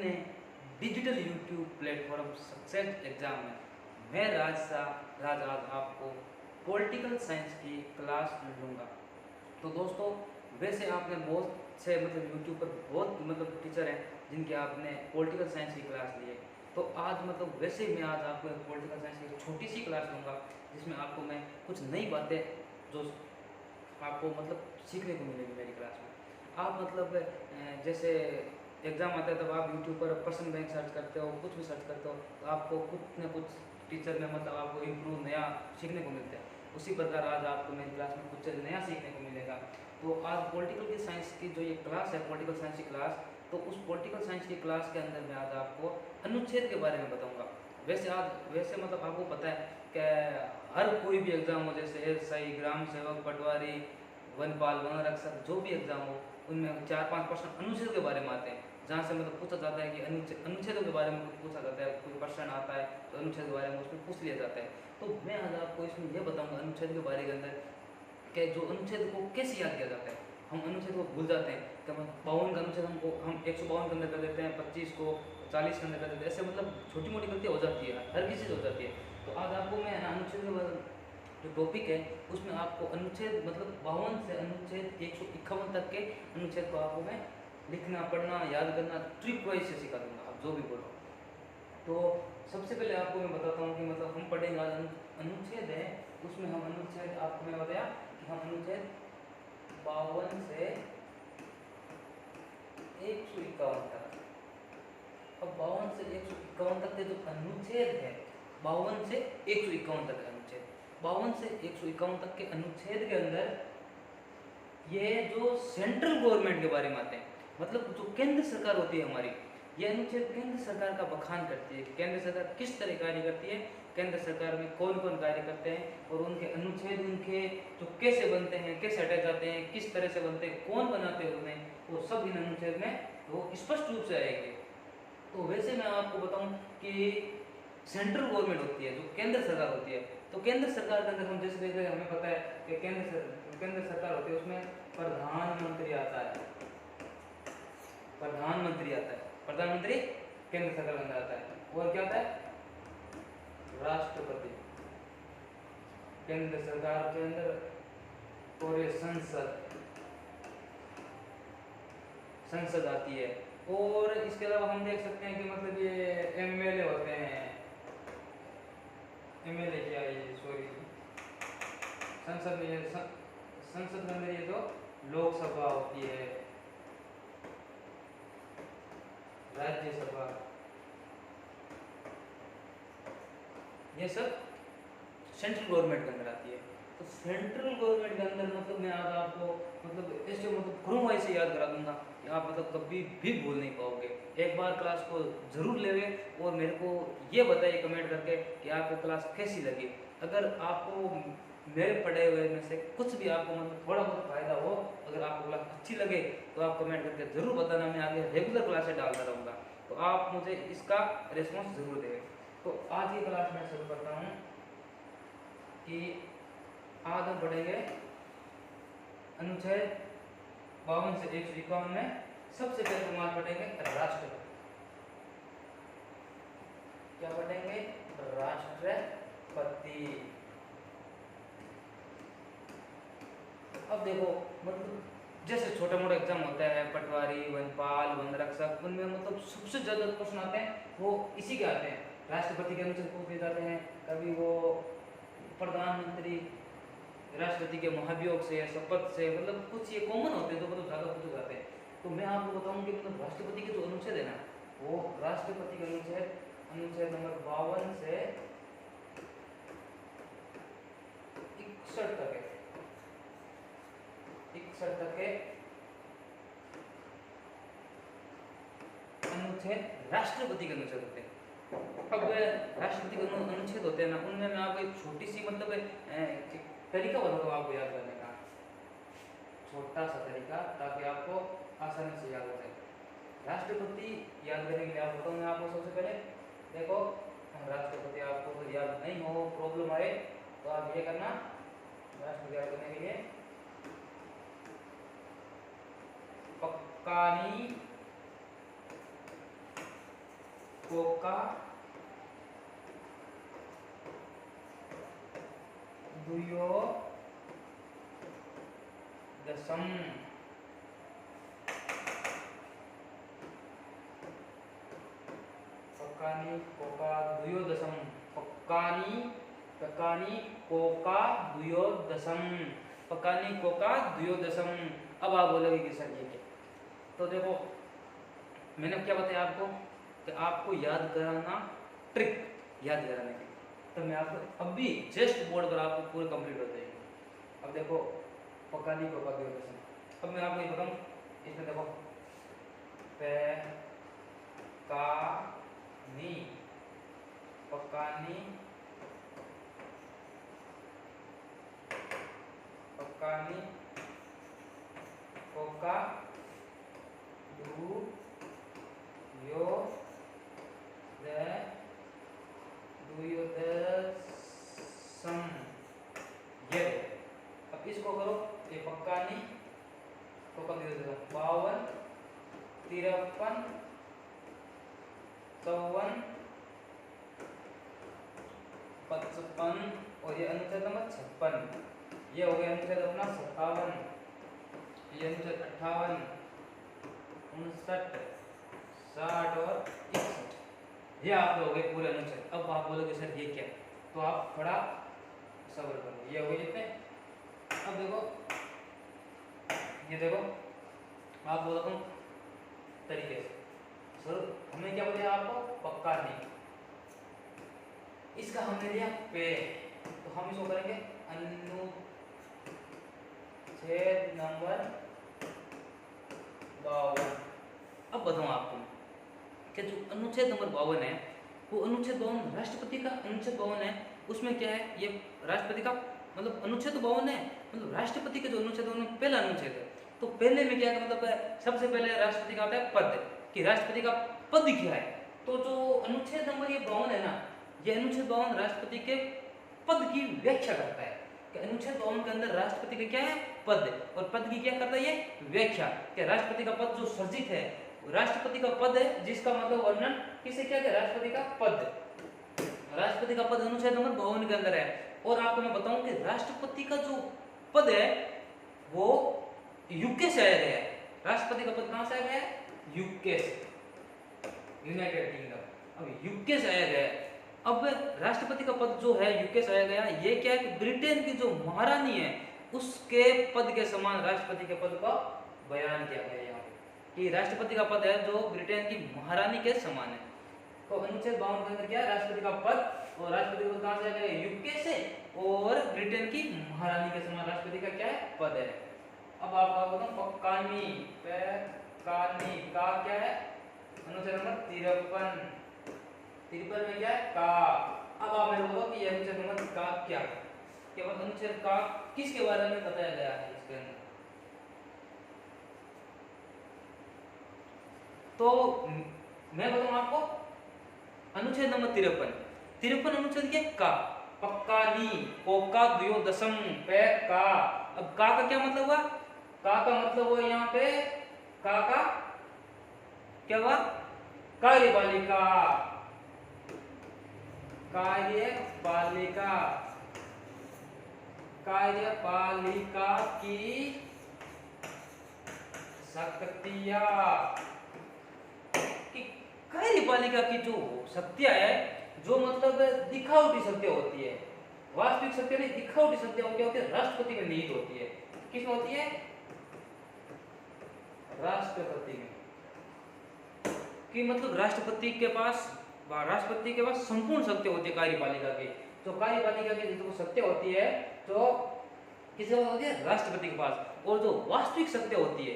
अपने digital YouTube platform success exam में मैं राज आज आपको पॉलिटिकल साइंस की क्लास लूँगा। तो दोस्तों, वैसे आपने बहुत से यूट्यूब पर बहुत टीचर हैं जिनके आपने पॉलिटिकल साइंस की क्लास ली है। तो आज वैसे मैं आज आपको पॉलिटिकल साइंस की एक छोटी सी क्लास लूँगा जिसमें आपको मैं कुछ नई बातें जो आपको सीखने को मिलेगी मेरी क्लास में। आप जैसे एग्ज़ाम आता है तब आप यूट्यूब पर पर्सन बैंक सर्च करते हो, कुछ भी सर्च करते हो, तो आपको कुछ न कुछ टीचर में आपको इम्प्रूव नया सीखने को मिलता है। उसी प्रकार आज आपको मेरी क्लास में कुछ नया सीखने को मिलेगा। तो आज पॉलिटिकल की साइंस की जो ये क्लास है, पॉलिटिकल साइंस की क्लास, तो उस पॉलिटिकल साइंस की क्लास के अंदर मैं आज आपको अनुच्छेद के बारे में बताऊँगा। वैसे आपको पता है कि हर कोई भी एग्ज़ाम हो, जैसे एसआई, ग्राम सेवक, पटवारी, वनपाल, वन रक्षक, जो भी एग्ज़ाम हो, उनमें 4-5 प्रश्न अनुच्छेद के बारे में आते हैं, जहाँ से पूछा जाता है कि अनुच्छेदों के बारे में कुछ पूछा जाता है, कोई प्रश्न आता है तो अनुच्छेद के बारे में उसमें पूछ लिया जाता है। तो मैं आज आपको इसमें यह बताऊंगा अनुच्छेद के बारे के अंदर कि जो अनुच्छेद को कैसे याद किया जाता है। हम अनुच्छेद को भूल जाते हैं कि हम 52 का अनुच्छेद हम 152 के अंदर कर देते हैं, 25 को 40 के अंदर कर देते हैं, ऐसे छोटी मोटी गलती हो जाती है, हर किसी से हो जाती है। तो आज आपको मैं अनुच्छेद जो टॉपिक है उसमें आपको अनुच्छेद 52 से अनुच्छेद 151 तक के अनुच्छेद को आपको मैं लिखना, पढ़ना, याद करना ट्रिक वाइज से सिखा दूंगा, आप जो भी बोलो। तो सबसे पहले आपको मैं बताता हूँ कि हम पढ़ेंगे आज अनुच्छेद है, उसमें हम अनुच्छेद, आपको मैं बताया कि हम अनुच्छेद 52 से 151 तक, अब 52 से 151 तक के जो अनुच्छेद है, 52 से 151 तक अनुच्छेद, 52 से 151 तक के अनुच्छेद के अंदर ये जो सेंट्रल गवर्नमेंट के बारे में आते हैं, जो केंद्र सरकार होती है हमारी, ये अनुच्छेद केंद्र सरकार का बखान करती है। केंद्र सरकार किस तरह कार्य करती है, केंद्र सरकार में कौन कौन कार्य करते हैं, और उनके अनुच्छेद, उनके जो कैसे बनते हैं, कैसे हटाए जाते हैं, किस तरह से बनते हैं, कौन बनाते हैं उन्हें, वो सब इन अनुच्छेद में वो स्पष्ट रूप से आएंगे। तो वैसे मैं आपको बताऊं कि सेंट्रल गवर्नमेंट होती है, जो केंद्र सरकार होती है, तो केंद्र सरकार के अंदर हम जैसे देख रहे हैं, हमें पता है कि केंद्र सरकार होती है, उसमें प्रधानमंत्री आता है, प्रधानमंत्री केंद्र सरकार के अंदर आता है। और क्या आता है, राष्ट्रपति केंद्र सरकार के अंदर, और ये संसद आती है। और इसके अलावा हम देख सकते हैं कि ये एमएलए होते हैं, एमएलए क्या है ये, सॉरी, संसद के अंदर ये जो लोकसभा होती है, राज्यसभा, ये सब सेंट्रल गवर्नमेंट के अंदर आती है। तो सेंट्रल गवर्नमेंट के अंदर मैं आज आपको ऐसे क्रम वाइज से याद करा दूंगा कि आप कभी भी भूल नहीं पाओगे। एक बार क्लास को जरूर लेवे और मेरे को ये बताइए कमेंट करके कि आपको क्लास कैसी लगी। अगर आपको मेरे पढ़े हुए में से कुछ भी आपको थोड़ा बहुत फायदा हो, अगर आपको क्लास अच्छी लगे तो आप कमेंट करके जरूर बताना, मैं आगे रेगुलर क्लासेस डालता रहूँगा। तो आप मुझे इसका रिस्पॉन्स जरूर दें। तो आज की क्लास में शुरू करता हूँ कि आज हम पढ़ेंगे अनुच्छेद 52 से 151 में सबसे पहले हम आज पढ़ेंगे राष्ट्रपति। क्या पढ़ेंगे, राष्ट्रपति। अब देखो जैसे छोटा मोटा एग्जाम होता है, पटवारी, वनपाल, वन रक्षक, उनमें सबसे ज्यादा क्वेश्चन आते हैं वो इसी के आते हैं, राष्ट्रपति के अनुच्छेद पूछ दिए जाते हैं, कभी वो प्रधानमंत्री, राष्ट्रपति के महाभियोग से, शपथ से, कुछ ये कॉमन होते हैं जो ज़्यादा पूछे जाते हैं। तो मैं आपको बताऊं कि राष्ट्रपति के जो अनुच्छेद है ना, वो राष्ट्रपति के अनुच्छेद नंबर 52 से 61 तक है, 61 तक के अनुच्छेद राष्ट्रपति के अनुच्छेद होते हैं। अब राष्ट्रपति के अनुच्छेद होते हैं ना, उनमें मैं आपको एक छोटी सी तरीका बताऊँ आपको याद करने का, छोटा सा तरीका, ताकि आपको आसानी से याद हो जाए। राष्ट्रपति याद करने के लिए आप बताऊँ मैं आपको सबसे पहले, देखो राष्ट्रपति आपको तो याद नहीं हो, प्रॉब्लम आए तो आप ये करना, राष्ट्रपति याद करने के लिए पक्कानी कोका द्वयोदशम पक्कानी कोका द्वयोदशम पक्कानी पक्कानी कोका द्वयोदशम पक्कानी कोका द्वयोदशम। अब आप बोलोगे कि सर ये क्या? तो देखो मैंने क्या बताया आपको कि आपको याद कराना, ट्रिक याद कराने की। तो मैं आपको अभी जस्ट बोर्ड पर आपको पूरे कंप्लीट हो जाएगी। अब देखो पक्कानी कोका द्वयोदशम। अब मैं आपको ये बताऊं, इसमें देखो पे का नी पक्कानी पक्कानी कोका द्वयोदशम। ये अब इसको करो, ये पक्कानी कोका द्वयोदशम 52 53 54 55 और ये अनुच्छेद नंबर 56। ये हो गया अनुच्छेद अपना 57, ये अनुच्छेद 58 59 60 और 61। ये आप लोग हो गए पूरे अनुच्छेद। अब आप बोलोगे सर ये क्या? तो आप थोड़ा सब्र करो। ये हो गए जितने। अब देखो ये देखो आप बोलो तरीके से सर हमने क्या बताया आपको? पक्का नहीं, इसका हमने लिया पे, तो हम इसको करेंगे अनुच्छेद नंबर 52। अब बताऊं आपको कि जो अनुच्छेद नंबर 52 है वो अनुच्छेद 52 राष्ट्रपति का अनुच्छेद 52 है। उसमें क्या है? ये राष्ट्रपति का मतलब अनुच्छेद 52 है, मतलब राष्ट्रपति के जो अनुच्छेद 52 पहला अनुच्छेद है। तो पहले में क्या है मतलब सबसे पहले राष्ट्रपति का आता है पद, कि राष्ट्रपति का पद क्या है। तो जो अनुच्छेद नंबर ये 52 है ना, ये अनुच्छेद 52 राष्ट्रपति के पद की व्याख्या करता है कि अनुच्छेद 52 के अंदर राष्ट्रपति का क्या है? पद। और पद की क्या करता है? ये व्याख्या कि राष्ट्रपति का पद जो सर्जित है राष्ट्रपति का पद है, जिसका मतलब वर्णन किसे क्या है? राष्ट्रपति का पद। राष्ट्रपति का पद अनुच्छेद नंबर 52 के अंदर है। और आपको मैं बताऊं कि राष्ट्रपति का जो पद है वो यूके से आया गया है। राष्ट्रपति का पद कहां से आया गया है? यूके से, यूनाइटेड किंगडम। अब यूके से आया गया है। अब राष्ट्रपति का पद जो है यूके से आया गया, ये क्या है कि ब्रिटेन की जो महारानी है उसके पद के समान राष्ट्रपति के पद का बयान किया गया है यहाँ पे कि राष्ट्रपति का पद है जो ब्रिटेन की महारानी के समान है। तो अनुच्छेद 52 के अंदर क्या है? राष्ट्रपति का पद। और राष्ट्रपति का पद कहां से आया गया? यूके से। और ब्रिटेन की महारानी के समान राष्ट्रपति का क्या है? पद है। अब आपका बताऊं पक्कानी का क्या है? अनुच्छेद नंबर 53 में क्या है? का। अब आप मेरे को बताओ कि ये अनुच्छेद नंबर का क्या है? केवल अनुच्छेद का किसके बारे में बताया गया है इसके अंदर? तो मैं बताऊं आपको अनुच्छेद नंबर 53 अनुच्छेद क्या? का। पक्कानी कोका द्वयोदशम पे का। अब का क्या मतलब हुआ? का मतलब हुआ यहाँ पे का क्या हुआ? कार्यपालिका। कार्यपालिका की शक्तियां। कार्यपालिका की जो शक्तियां है, जो मतलब दिखावटी शक्तियां होती है, वास्तविक शक्तियां नहीं, दिखावटी शक्तियां क्या होती है? राष्ट्रपति में निहित होती है। किसमें होती है? राष्ट्रपति में। कि मतलब राष्ट्रपति के पास संपूर्ण शक्ति होती है कार्यपालिका की। जो कार्यपालिका की जो शक्ति होती है तो किसके पास होती है? राष्ट्रपति के पास। और जो वास्तविक शक्ति होती है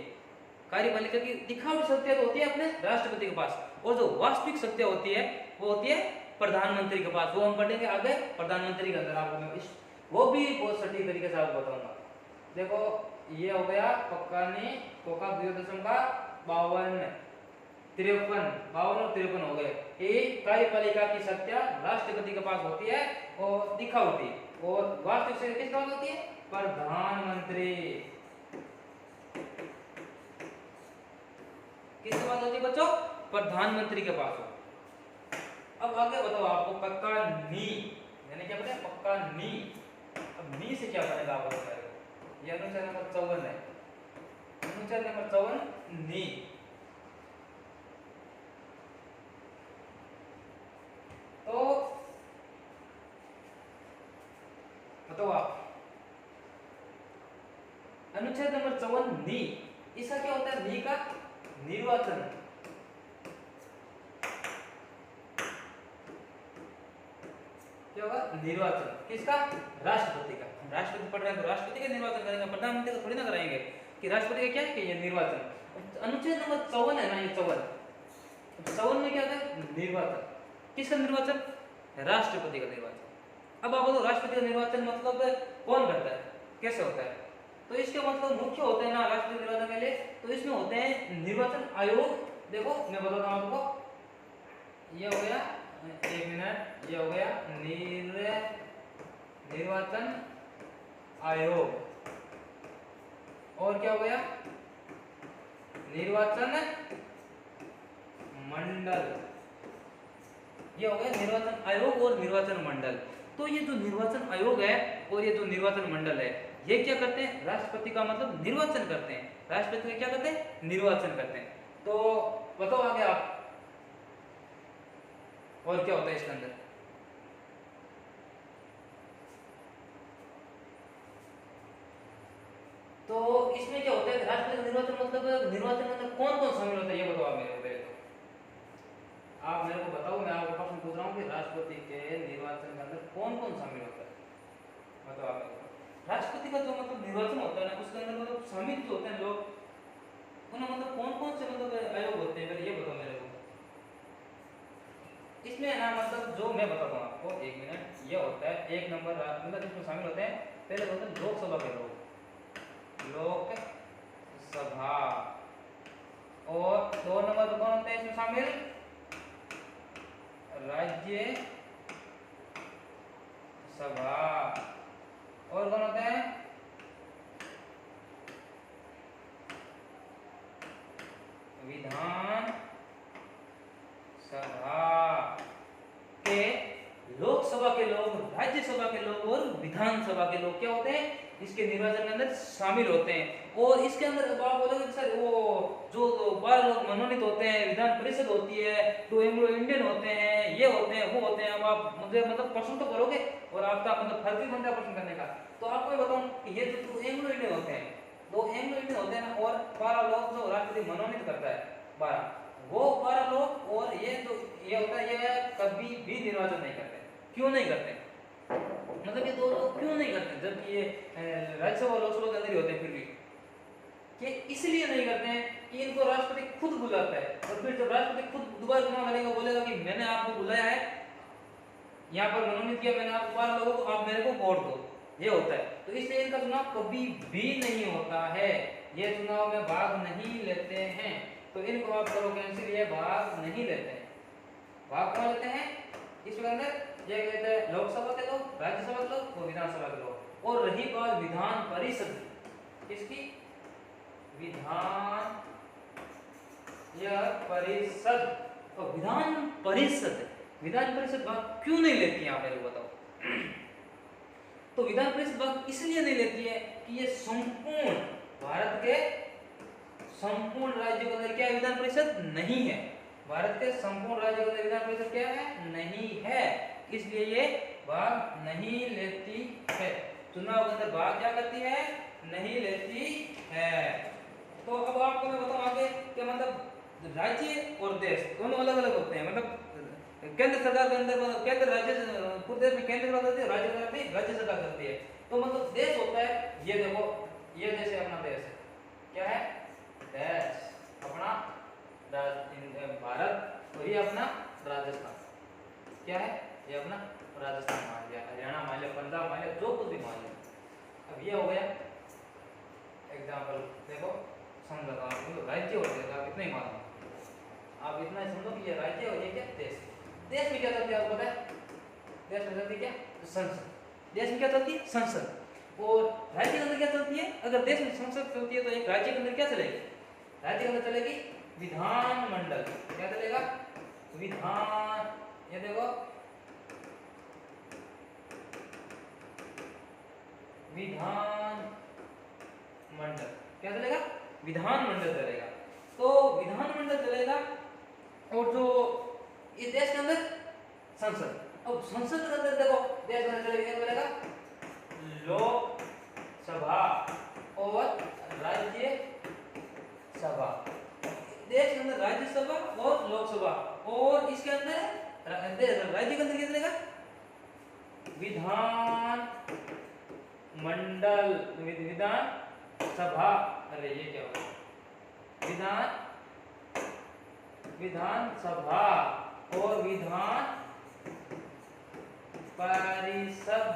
कार्यपालिका की, दिखावटी शक्तियां तो होती है अपने राष्ट्रपति के पास, और जो वास्तविक शक्तियां होती है वो होती है प्रधानमंत्री के पास। वो हम पढ़ेंगे आगे प्रधानमंत्री के अंदर। आपको मैं वो भी बहुत सटीक तरीके से आपको बताऊंगा। देखो ये हो गया पक्कानी कोका द्वयोदशम का 52 और 53 हो गए। एक कार्यपालिका की शक्तियां राष्ट्रपति के पास होती है और दिखावटी, और वास्तविक शक्ति किसके पास होती है? प्रधानमंत्री। किसके पास होती है बच्चों? प्रधानमंत्री के पास हो। अब आगे बताओ आपको पक्का नी, यानी क्या पता है पक्का नी। अब नी से क्या बनेगा आप बताओ। ये अनुच्छेद नंबर 54 है, अनुच्छेद नंबर 54 नी। तो बताओ आप अनुच्छेद नंबर 54 नी, इसका क्या होता है नी का निर्वाचन। क्या होगा निर्वाचन किसका, राष्ट्रपति का। हम राष्ट्रपति पढ़ रहे हैं तो राष्ट्रपति का निर्वाचन करेंगे, प्रधानमंत्री का थोड़ी ना कराएंगे कि राष्ट्रपति का क्या है कि ये निर्वाचन। अनुच्छेद नंबर 54 है ना, ये 54 में क्या होता है निर्वाचन, किसका निर्वाचन, राष्ट्रपति का निर्वाचन। अब आप बोलो राष्ट्रपति का निर्वाचन मतलब कौन करता है, कैसे होता है। तो इसके मतलब मुख्य होते हैं ना राष्ट्रपति निर्वाचन के लिए, तो इसमें होते हैं निर्वाचन आयोग। देखो मैं बताता हूं आपको, ये हो गया, एक मिनट, ये हो गया निर्वाचन आयोग, और क्या हो गया निर्वाचन मंडल। ये हो गया निर्वाचन आयोग और निर्वाचन मंडल। तो ये जो निर्वाचन आयोग है और ये जो निर्वाचन मंडल है, ये क्या करते हैं, राष्ट्रपति का मतलब निर्वाचन करते हैं। राष्ट्रपति का क्या करते हैं, निर्वाचन करते हैं। तो बताओ आगे आप और क्या होता है इसके अंदर। तो इसमें क्या होता है, राष्ट्रपति का निर्वाचन मतलब निर्वाचन के अंदर कौन कौन शामिल होता है, ये बताओ आप मेरे को पहले। तो आप मेरे को बताओ, मैं आपको प्रश्न पूछ रहा हूँ कि राष्ट्रपति के निर्वाचन के अंदर कौन कौन शामिल होता है, बताओ आप मेरे को। राष्ट्रपति का जो मतलब निर्वाचन होता है ना, उसके अंदर मतलब शामिल जो होते हैं लोग, उन्हें मतलब कौन कौन से मतलब आयोग होते हैं, ये बताओ मेरे को। इसमें ना मतलब जो मैं बताता हूँ आपको, एक मिनट, ये होता है एक नंबर मतलब इसमें शामिल होते हैं, पहले होते हैं लोकसभा के लोग, लोकसभा, और 2 नंबर कौन होते हैं इसमें शामिल, राज्य सभा, और कौन होते हैं विधान सभा के, लोकसभा के लोग, राज्यसभा के लोग और विधानसभा के लोग क्या होते हैं, इसके निर्वाचन के अंदर शामिल होते हैं। और इसके अंदर आप बोलोगे सर वो जो 12 लोग मनोनीत होते हैं, विधान परिषद होती है, 2 एंग्लो इंडियन होते हैं, ये होते हैं वो होते हैं। अब आप मुझे मतलब प्रश्न तो करोगे और आपका मतलब फर्ज भी बनता है प्रश्न करने का। तो आपको ये बताऊं कि ये जो 2 एंग्लो इंडियन होते हैं, 2 एंग्लो इंडियन होते हैं ना, और 12 लोग जो राष्ट्रपति मनोनीत करता है, 12, वो 12 लोग, और ये जो ये होता है ये कभी भी निर्वाचन नहीं करते। क्यों नहीं करते, मतलब ये 2 लोग क्यों नहीं करते, जबकि ये राज्यसभा और लोकसभा के अंदर ही होते हैं, फिर भी ये इसलिए नहीं करते हैं कि इनको राष्ट्रपति खुद बुलाता है, और फिर जब राष्ट्रपति खुद दोबारा चुनाव लड़ेगा, बोलेगा कि मैंने आपको बुलाया है, यहाँ पर मनोनीत किया मैंने आपको 12 लोगों को, आप मेरे को वोट दो, ये होता है। तो इसलिए इनका चुनाव कभी भी नहीं होता है, ये चुनाव में भाग नहीं लेते हैं। तो इनको आप करो कैंसिल, ये भाग नहीं लेते हैं। भाग कौन लेते हैं इसके अंदर, ये कहते हैं लोकसभा के लोग, राज्यसभा के लोग और विधानसभा के लोग। और रही बात विधान परिषद, इसकी विधान या परिषद, तो विधान परिषद भाग क्यों नहीं लेती है, आप मेरे को बताओ। तो विधान परिषद भाग इसलिए नहीं लेती है कि ये संपूर्ण भारत के संपूर्ण राज्यों के अंदर क्या विधान परिषद नहीं है, भारत के संपूर्ण राज्यों के अंदर विधान परिषद क्या है, नहीं है, इसलिए ये भाग नहीं लेती है। चुनाव के अंदर भाग क्या करती है, नहीं लेती है। तो अब आपको मैं बताऊं आगे कि मतलब राज्य और देश दोनों अलग अलग होते हैं। मतलब केंद्र सरकार के अंदर केंद्र राज्य पूरे देश में केंद्र सरकार करती है, राज्य सरकार भी राज्य सरकार करती है। तो मतलब देश होता है, ये देखो ये देश है, अपना देश है, क्या है देश, अपना भारत, और ये अपना राजस्थान, क्या है ये अपना राजस्थान मान लिया, हरियाणा मान लिया, पंजाब मान लिया, जो कुछ भी मान लिया। अब ये हो गया एग्जाम्पल, देखो समझ लो आप राज्य होते हैं, आप इतना ही मानो, आप इतना ही समझो कि ये राज्य और ये क्या देश। देश में क्या चलती है आपको पता है, देश में चलती है क्या संसद, देश में क्या चलती है संसद, और राज्य के अंदर क्या चलती है, अगर देश में संसद चलती है तो एक राज्य के अंदर क्या चलेगी, राज्य के अंदर चलेगी विधानमंडल, क्या चलेगा विधान ये देखो विधान मंडल, क्या चलेगा? विधान मंडल चलेगा। तो विधान मंडल चलेगा और जो इस देश के अंदर संसद, अब संसद के अंदर देखो देश के अंदर चलेगा लोकसभा और राज्यसभा। देश के अंदर राज्यसभा और लोकसभा, और इसके अंदर राज्य के अंदर क्या चलेगा? विधान मंडल, विधान सभा। अरे ये क्या होगा? विधान सभा और विधान परिषद,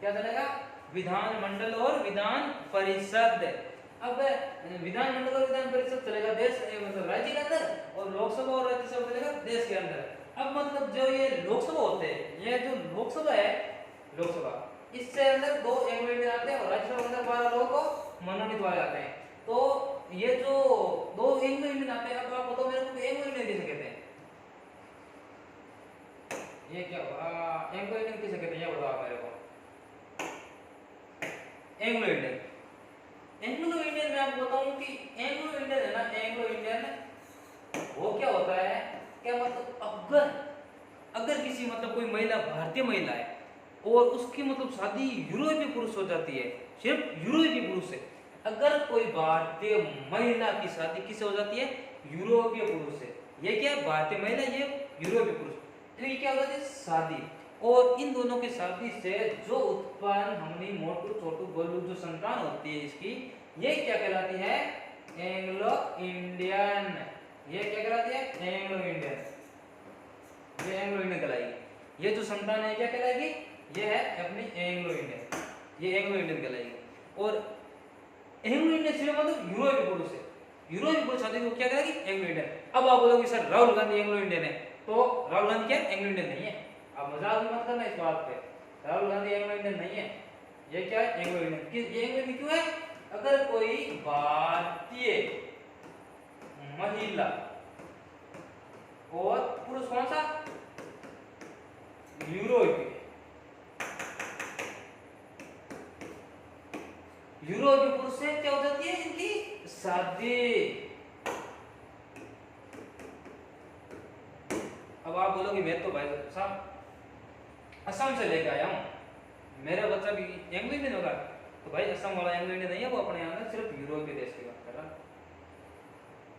क्या चलेगा? विधान मंडल और विधान परिषद। अब विधान मंडल और विधान परिषद चलेगा देश मतलब राज्य के अंदर, और लोकसभा और राज्यसभा चलेगा देश के अंदर। अब मतलब जो ये लोकसभा होते हैं, ये जो लोकसभा है, लोकसभा इससे अंदर 2 एमएलए आते हैं और राज्यसभा के अंदर 12 लोगों को मनोनीत किए जाते हैं। तो ये जो 2 एमएलए आते हैं, अब आप बताओ मेरे को एमएलए किसे कहते हैं? ये क्या हुआ? एमएलए किसे कहते हैं ये बताओ मेरे को। एंग्लो इंडियन, एंग्लो इंडियन मैं आपको बताऊं कि एंग्लो इंडियन है ना, एंग्लो इंडियन वो क्या होता है? क्या मतलब अगर किसी मतलब कोई महिला भारतीय महिला है और उसकी मतलब शादी यूरोपीय पुरुष हो जाती है, सिर्फ यूरोपीय पुरुष से, अगर कोई भारतीय महिला की शादी किससे हो जाती है? यूरोपीय पुरुष से। ये क्या है? भारतीय महिला, ये यूरोपीय पुरुष, तो ये क्या हो जाती है? शादी। और इन दोनों की शादी से जो उत्पन्न हमनी मोटू छोटू गोलू जो संतान होती है इसकी, ये क्या कहलाती है? Anglo Indian. ये क्या कहलाती है? Anglo Indian. ये एंग्लो इंडियन कहलाएगी। ये जो संतान है क्या कहलाएगी? ये है अपनी एंग्लो इंडियन, ये एंग्लो इंडियन कहलाएगी। और एंग्लो इंडियन सिर्फ मतलब यूरोपीय पुरुष है, यूरोपीय पुरुष शादी को क्या कहलाएगी? Anglo Indian. अब आप बोलोगे sir Rahul Gandhi Anglo Indian है, तो राहुल गांधी क्या एंग्लो इंडियन नहीं है? आप मजाक मत करना इस बात पे, राहुल गांधी एंग्लो इंडियन नहीं है। ये क्या है? Anglo Indian. ये एंग्लो इंडियन क्यों है? अगर कोई भारतीय महिला और पुरुष कौन सा? यूरोपीय, यूरोपीय पुरुष से क्या हो जाती है इनकी शादी। अब आप बोलोगे मैं तो भाई साहब असम से लेके आया हूँ, मेरा बच्चा भी एंग्लो इंडियन होगा, तो भाई असम वाला एंग्लो इंडियन नहीं है, वो अपने यहाँ सिर्फ यूरोपीय देश की बात कर रहा।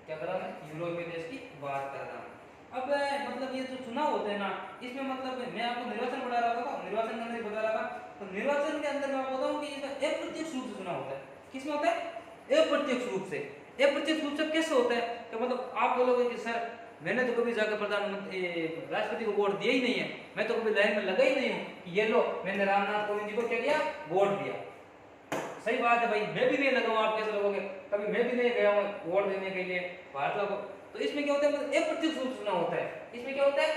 क्या कर रहा मैं? यूरोपीय देश की बात कर रहा हूँ। अब मतलब ये जो चुनाव होते हैं ना, इसमें मतलब मैं आपको निर्वाचन पढ़ा रहा था, निर्वाचन के अंदर बता रहा था, तो निर्वाचन के अंदर मैं आपको बताऊं कि इसमें अप्रत्यक्ष रूप से चुनाव होता है। किसमें होता है? अप्रत्यक्ष रूप से। अप्रत्यक्ष रूप से कैसे होता है? तो मतलब आप बोलोगे कि सर मैंने तो कभी जाकर प्रधानमंत्री राष्ट्रपति को वोट दिया ही नहीं है, मैं तो कभी लाइन में लगा ही नहीं हूँ कि ये लो मैंने रामनाथ कोविंद जी को क्या दिया? वोट दिया। सही बात है भाई, मैं भी नहीं लगा हूँ, आप कैसे लगोगे? कभी मैं भी नहीं गया हूँ वोट देने के लिए भारत को। तो इसमें क्या होता है? मतलब अप्रत्यक्ष रूप से चुनाव होता है। इसमें क्या होता है?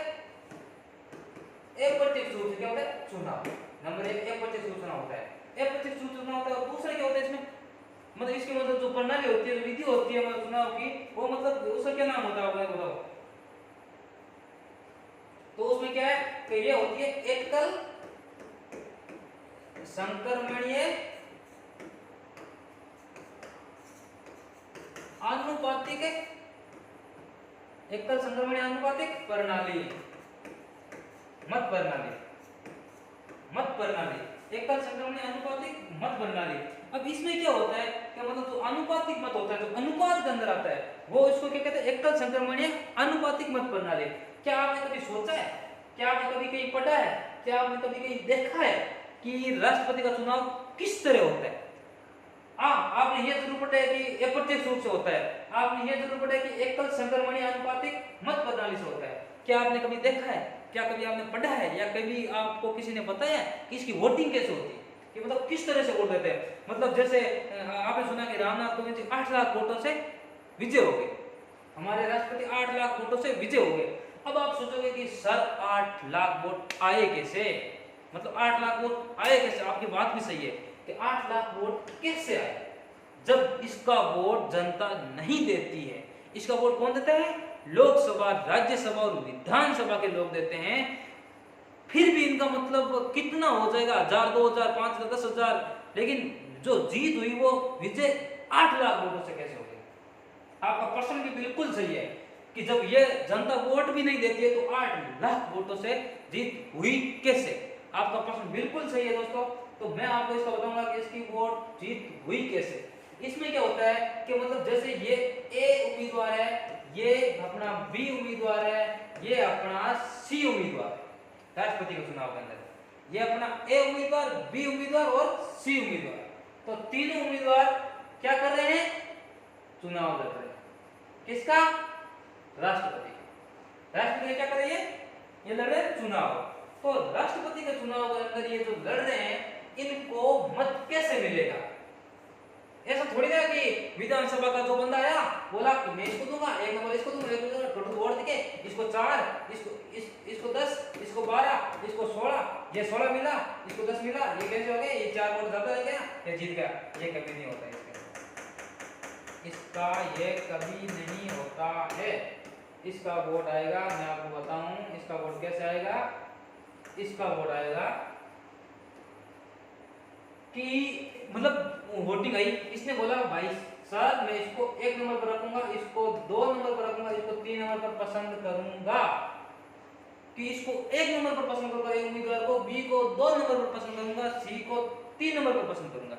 अप्रत्यक्ष रूप से क्या होता है? चुनाव। नंबर 1 अप्रत्यक्ष रूप से चुनाव होता है, अप्रत्यक्ष रूप से चुनाव होता है। और दूसरा क्या होता है इसमें? मतलब इसकी मतलब जो प्रणाली होती है, विधि होती है मतलब चुनाव की, वो मतलब उसका क्या नाम होता है आपको बताओ? तो उसमें क्या है कि ये होती है एकल संक्रमणीय आनुपातिक, एकल संक्रमणीय आनुपातिक प्रणाली, मत प्रणाली, मत प्रणाली, एकल संक्रमणीय आनुपातिक मत प्रणाली। अब इसमें क्या होता है कि मतलब जो आनुपातिक मत होता है, जो अनुपात के अंदर आता है, वो इसको क्या कहते हैं? एकल संक्रमणीय आनुपातिक मत प्रणाली। क्या आपने कभी सोचा है? क्या आपने कभी कहीं पढ़ा है? क्या आपने कभी कहीं देखा है कि राष्ट्रपति का चुनाव किस तरह होता है? आपने ये जरूर पढ़ा है कि अप्रत्यक्ष रूप से होता है, आपने ये जरूर पढ़ा है कि एकल संक्रमणीय आनुपातिक मत प्रणाली से होता है। क्या आपने कभी देखा है? क्या कभी आपने पढ़ा है या कभी आपको किसी ने बताया कि इसकी वोटिंग कैसे होती है, कि मतलब किस तरह से वोट देते हैं? मतलब जैसे आपने सुना कि रामनाथ कोविंद जी 8 लाख वोटों से विजय हो गए, हमारे राष्ट्रपति 8 लाख वोटों से विजय हो गए। अब आप सोचोगे कि सर 8 लाख वोट आए कैसे? मतलब 8 लाख वोट आए कैसे? आपकी बात भी सही है कि 8 लाख वोट कैसे आए? जब इसका वोट जनता नहीं देती है। इसका वोट कौन देता है? लोकसभा, राज्यसभा और विधानसभा के लोग देते हैं, फिर भी इनका मतलब कितना हो जाएगा, 1000, 2000, 5000, 10,000, लेकिन जो जीत हुई वो विजय 8 लाख वोटों से कैसे हो गई? आपका प्रश्न भी बिल्कुल सही है कि जब ये जनता वोट भी नहीं देती है तो 8 लाख वोटों से जीत हुई कैसे? आपका प्रश्न बिल्कुल सही है दोस्तों। तो मैं आपको इसका बताऊंगा कि इसकी वोट जीत हुई कैसे। इसमें क्या होता है कि मतलब जैसे ये ए उम्मीदवार है, ये अपना बी उम्मीदवार है, ये अपना सी उम्मीदवार है राष्ट्रपति के चुनाव के अंदर। ये अपना ए उम्मीदवार, बी उम्मीदवार और सी उम्मीदवार, तो तीनों उम्मीदवार क्या कर रहे हैं? चुनाव लड़ रहे हैं। किसका? राष्ट्रपति। राष्ट्रपति क्या कर रही है? ये लड़ रहे हैं चुनाव। तो राष्ट्रपति के चुनाव के अंदर ये जो लड़ रहे हैं, इनको मत कैसे मिलेगा? ऐसा थोड़ी ना कि विधानसभा का जो बंदा आया बोला कि मैं इसको दूंगा, 1 नंबर इसको दूंगा, 1 नंबर टोटल वोट देके इसको 4, इसको 10, इसको 12, इसको 16, ये 16 मिला, इसको 10 मिला, ये कैसे हो गया? ये 4 वोट ज्यादा हो गया, ये जीत गया। ये कभी नहीं होता इसका ये कभी नहीं होता है। इसका वोट आएगा, मैं आपको बताऊं इसका वोट कैसे आएगा। इसका वोट आएगा कि मतलब वोटिंग आई, इसने बोला भाई सर मैं इसको 1 नंबर पर रखूंगा, इसको 2 नंबर पर रखूंगा, इसको 3 नंबर पर पसंद करूंगा, कि इसको 1 नंबर पर पसंद करूंगा एक उम्मीदवार को, बी को 2 नंबर पर पसंद करूंगा, सी को 3 नंबर पर पसंद करूंगा।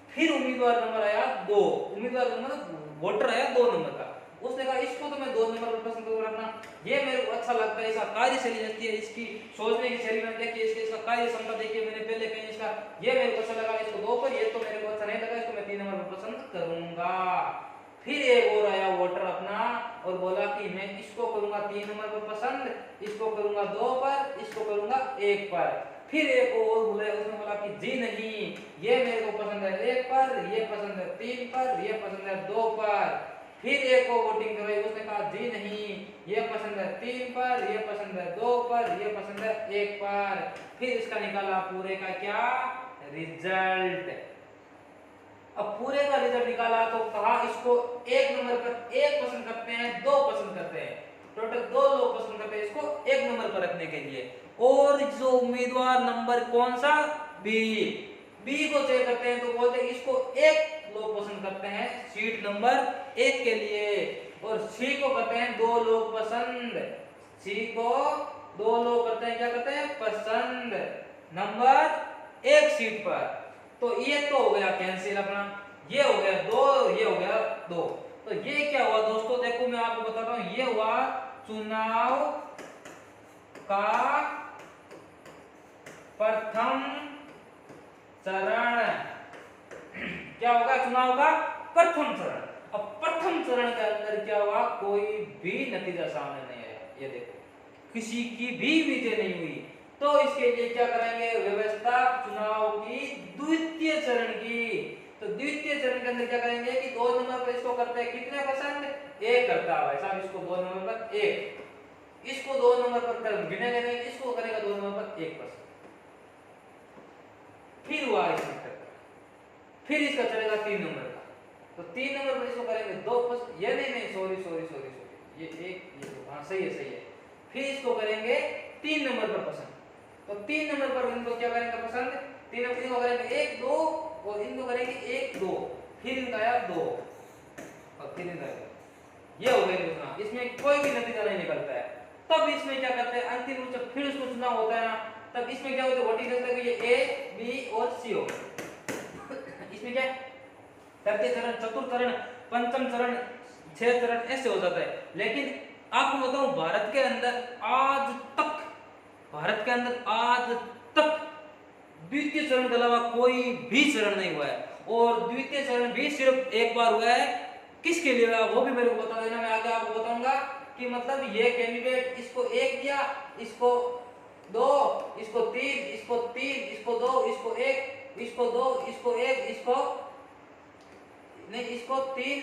फिर उम्मीदवार नंबर आया 2, उम्मीदवार नंबर वोटर आया 2 नंबर का, उसने कहा इसको तो मैं 2 नंबर पर पसंद करूंगा रखना, ये मेरे को अच्छा लगता है, इसका कार्यशैली लगती है, इसकी सोचने की शैली मैंने देखी, इसका कार्य क्षमता देखी मैंने पहले कहीं, इसका ये मेरे को अच्छा लगा, इसको 2 पर, ये तो मेरे को अच्छा नहीं लगा, इसको मैं 3 नंबर पर पसंद करूंगा। फिर एक और आया वोटर अपना और बोला कि मैं इसको करूंगा 3 नंबर पर पसंद, इसको करूंगा 2 पर, इसको करूंगा 1 पर। फिर एक और बोले, उसने बोला कि जी नहीं ये मेरे को पसंद है 1 पर, ये पसंद है 3 पर, ये पसंद है 2 पर। फिर एक को वोटिंग करवाई, उसने कहा जी नहीं ये पसंद है 3 पर, ये पसंद है 2 पर, ये पसंद है 1 पर। फिर इसका निकाला पूरे का क्या रिजल्ट। अब पूरे का रिजल्ट निकाला तो कहा इसको 1 नंबर पर 1 पसंद करते हैं, 2 पसंद करते हैं, टोटल 2 लोग पसंद करते हैं इसको 1 नंबर पर रखने के लिए। और जो उम्मीदवार नंबर कौन सा? बी को चेक करते हैं तो बोलते हैं इसको 1 लोग पसंद करते हैं सीट नंबर 1 के लिए, और सी को करते हैं 2 लोग पसंद, सी को 2 लोग करते हैं क्या करते हैं पसंद नंबर 1 सीट पर। तो ये तो हो गया कैंसिल अपना, ये हो गया 2, ये हो गया 2। तो ये क्या हुआ दोस्तों, देखो मैं आपको बताता हूं, ये हुआ चुनाव का प्रथम चरण। क्या होगा? चुनाव का प्रथम चरण। अब प्रथम चरण के अंदर क्या हुआ, कोई भी नतीजा सामने नहीं आया, ये देखो किसी की भी विजय नहीं हुई। तो इसके लिए क्या करेंगे, व्यवस्था चुनाव की द्वितीय चरण की। तो द्वितीय चरण के अंदर क्या करेंगे कि 2 नंबर पर इसको करते हैं कितने पसंद, 1 करता है भाई साहब, इसको 2 नंबर पर 1, इसको 2 नंबर पर कर गिने लेंगे, इसको करेगा 2 नंबर पर 1%। फिर हुआ इसमें फिर इसका चलेगा 3 नंबर का, तो 3 नंबर पर इसको करेंगे 2%, ये नहीं सॉरी ये 1 ये 2, हाँ सही है। फिर इसको करेंगे 3 नंबर पर पसंद, तो 3 नंबर पर इनको क्या करेंगे पसंद, 3 नंबर इनको करेंगे 1 2 और इनको करेंगे 1 2, फिर इनका आया 2 और फिर इनका ये हो गया। इसमें कोई भी नतीजा नहीं निकलता है। तब इसमें क्या करते हैं, अंतिम रूप से फिर उसको चुनाव होता है ना, तब इसमें क्या होता है, वोटिंग करते हैं, ये ए बी और सी हो। इसमें क्या तृतीय चरण, चतुर्थ चरण, पंचम चरण, 6 चरण ऐसे हो जाता है। लेकिन आपको बताऊं भारत के अंदर आज तक द्वितीय चरण के अलावा कोई भी चरण नहीं हुआ है, और द्वितीय चरण भी सिर्फ एक बार हुआ है। किसके लिए हुआ वो भी मेरे को बता देना, मैं आगे आपको बताऊंगा कि मतलब ये कैंडिडेट इसको 1 दिया, इसको 2, इसको 3, इसको 3, इसको 2, इसको 1, इसको 2, इसको 1, इसको नहीं, इसको 3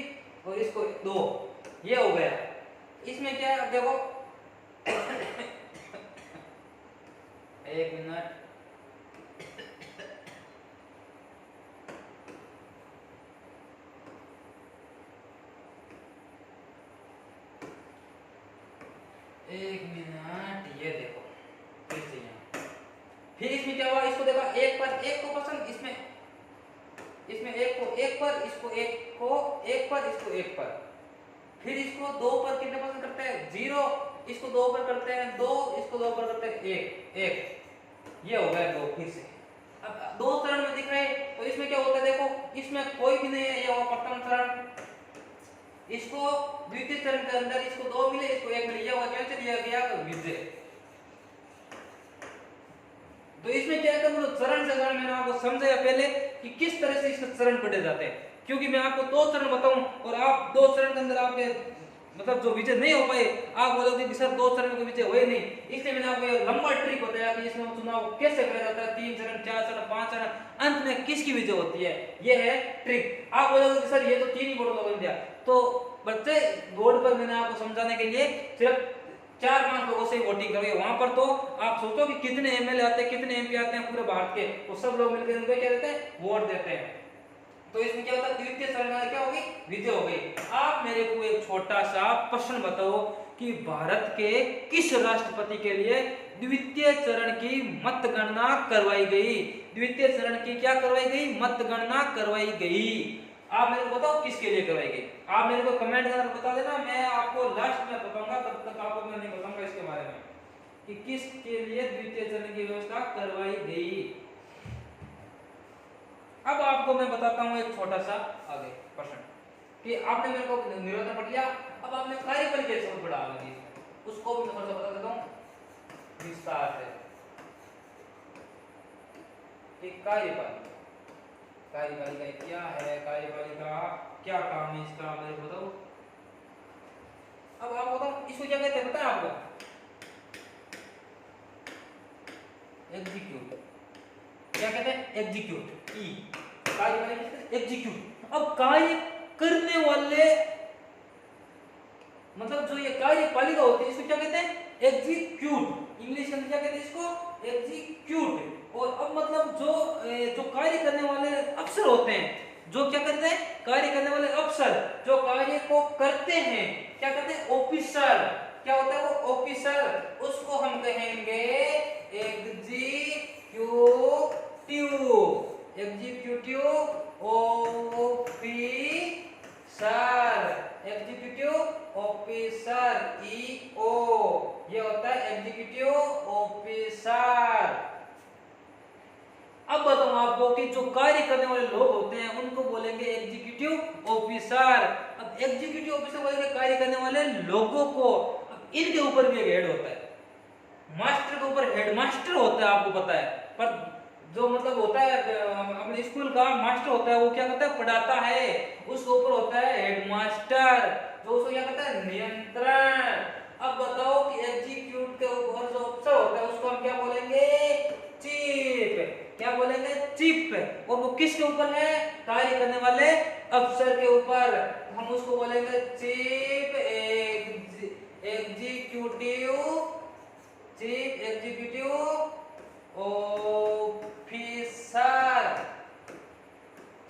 और इसको 2, ये हो गया। इसमें क्या है देखो 1 मिनट, एक मिनट, ये देखो फिर से यहाँ, फिर इसमें क्या हुआ, इसको देखा एक पर एक को पसंद, इसमें एक को एक पर, इसको एक को एक पर, इसको एक पर, फिर इसको दो पर कितने पसंद करते हैं, 0, इसको दो पर करते हैं 2, इसको दो पर करते हैं 1 1, ये हो गया 2। फिर से अब दो चरण में दिख रहे हैं, तो इसमें क्या होता है देखो, इसमें कोई भी नहीं है, ये हुआ प्रथम चरण, इसको द्वितीय चरण के अंदर इसको 2 मिले, इसको 1 मिले, ये हुआ कैंसिल, लिया गया विजय। तो इसमें क्या है, मतलब चरण से चरण मैंने आपको समझाया पहले कि किस तरह से इसके चरण पढ़े जाते हैं, क्योंकि मैं आपको 2 चरण बताऊं और आप 2 चरण के अंदर आपके मतलब जो विजय नहीं हो पाए, आप बोलोगे कि सर 2 चरण में विजय हुए नहीं, इसलिए मैंने आपको ये लंबा ट्रिक बताया कि इसमें चुनाव कैसे करा जाता है, 3 चरण 4 चरण 5 चरण, अंत में किसकी विजय होती है, ये है ट्रिक। आप बोलोगे कि सर ये तो 3 ही बोर्ड लोगों ने दिया, तो बच्चे बोर्ड पर मैंने आपको समझाने के लिए सिर्फ 4-5 लोगों से वोटिंग करोगे, वहां पर तो आप सोचो कि कितने एमएलए आते हैं, कितने एमपी आते हैं पूरे भारत के, वो सब लोग मिलकर उनको क्या देते हैं, वोट देते हैं। तो इसमें क्या होता है, द्वितीय चरण में क्या होगी, विजय हो गई। आप मेरे को एक छोटा सा प्रश्न बताओ कि भारत के किस राष्ट्रपति के लिए द्वितीय चरण की मतगणना करवाई गई, द्वितीय चरण की क्या करवाई गई, मतगणना करवाई गई। आप मेरे को बताओ किसके लिए करवाई गई, आप मेरे को कमेंट करके बता देना, मैं आपको लास्ट में बताऊंगा, तब तक आपको मैं नहीं बताऊंगा इसके बारे में कि किसके लिए द्वितीय चरण की व्यवस्था करवाई गई। अब आपको मैं बताता हूं एक छोटा सा आगे प्रश्न कि आपने मेरे को निरोधन पढ़ लिया, अब आपने कार्यपालिका के शब्द पढ़ा आगे, उसको भी मैं थोड़ा सा बता देता हूं विस्तार से। कार्यपालिका क्या है, कार्यपालिका क्या काम है इसका, मेरे को बताओ। अब आप बताओ इसको क्या कहते हैं, पता है आपको, एग्जीक्यूट, क्या कहते हैं, एग्जीक्यूट, एग्जीक्यूट। अब कार्य करने वाले मतलब जो ये कार्यपालिका होती है इसको क्या कहते हैं, एग्जीक्यूट, इंग्लिश के अंदर क्या कहते हैं इसको, एग्जीक्यूट। और अब मतलब जो कार्य करने वाले अफसर होते हैं, जो क्या करते हैं, कार्य करने वाले अफसर जो कार्य को करते हैं, क्या कहते हैं, ऑफिसर, क्या होता है वो ऑफिसर, उसको हम कहेंगे executive, executive officer, executive officer, EO, ये होता है एग्जीक्यूटिव ऑफिसर। अब बताऊं आपको कि जो कार्य करने वाले लोग होते हैं उनको बोलेंगे एग्जीक्यूटिव ऑफिसर। अब एग्जीक्यूटिव ऑफिसर बोलेंगे कार्य करने वाले लोगों को। अब इनके ऊपर भी एक हेड होता है, मास्टर के ऊपर हेडमास्टर होता है, आपको पता है, पर जो मतलब होता है अपने स्कूल का मास्टर होता है, वो क्या करता है, पढ़ाता है, उसके ऊपर होता है हेडमास्टर, जो उसको क्या करता है, नियंत्रण। अब बताओ कि एग्जीक्यूट के ऊपर जो अफसर होता है उसको हम क्या बोलेंगे, चीफ, क्या बोलेंगे, चीफ। और वो किसके ऊपर है, कार्य करने वाले अफसर के ऊपर, हम उसको बोलेंगे chief executive, chief executive officer,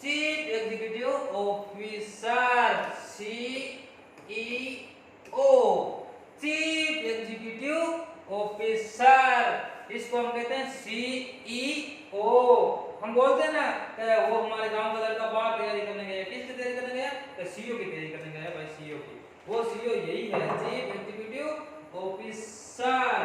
chief executive officer, CEO, chief executive officer, इसको हम कहते हैं सीईओ। हम बोलते हैं ना वो हमारे गांव का लड़का बाहर तैयारी करने गया, किसकी तैयारी करने गया, सीईओ की तैयारी करने गया भाई, सीईओ की, वो सीईओ यही है, चीफ एग्जीक्यूटिव ऑफिसर।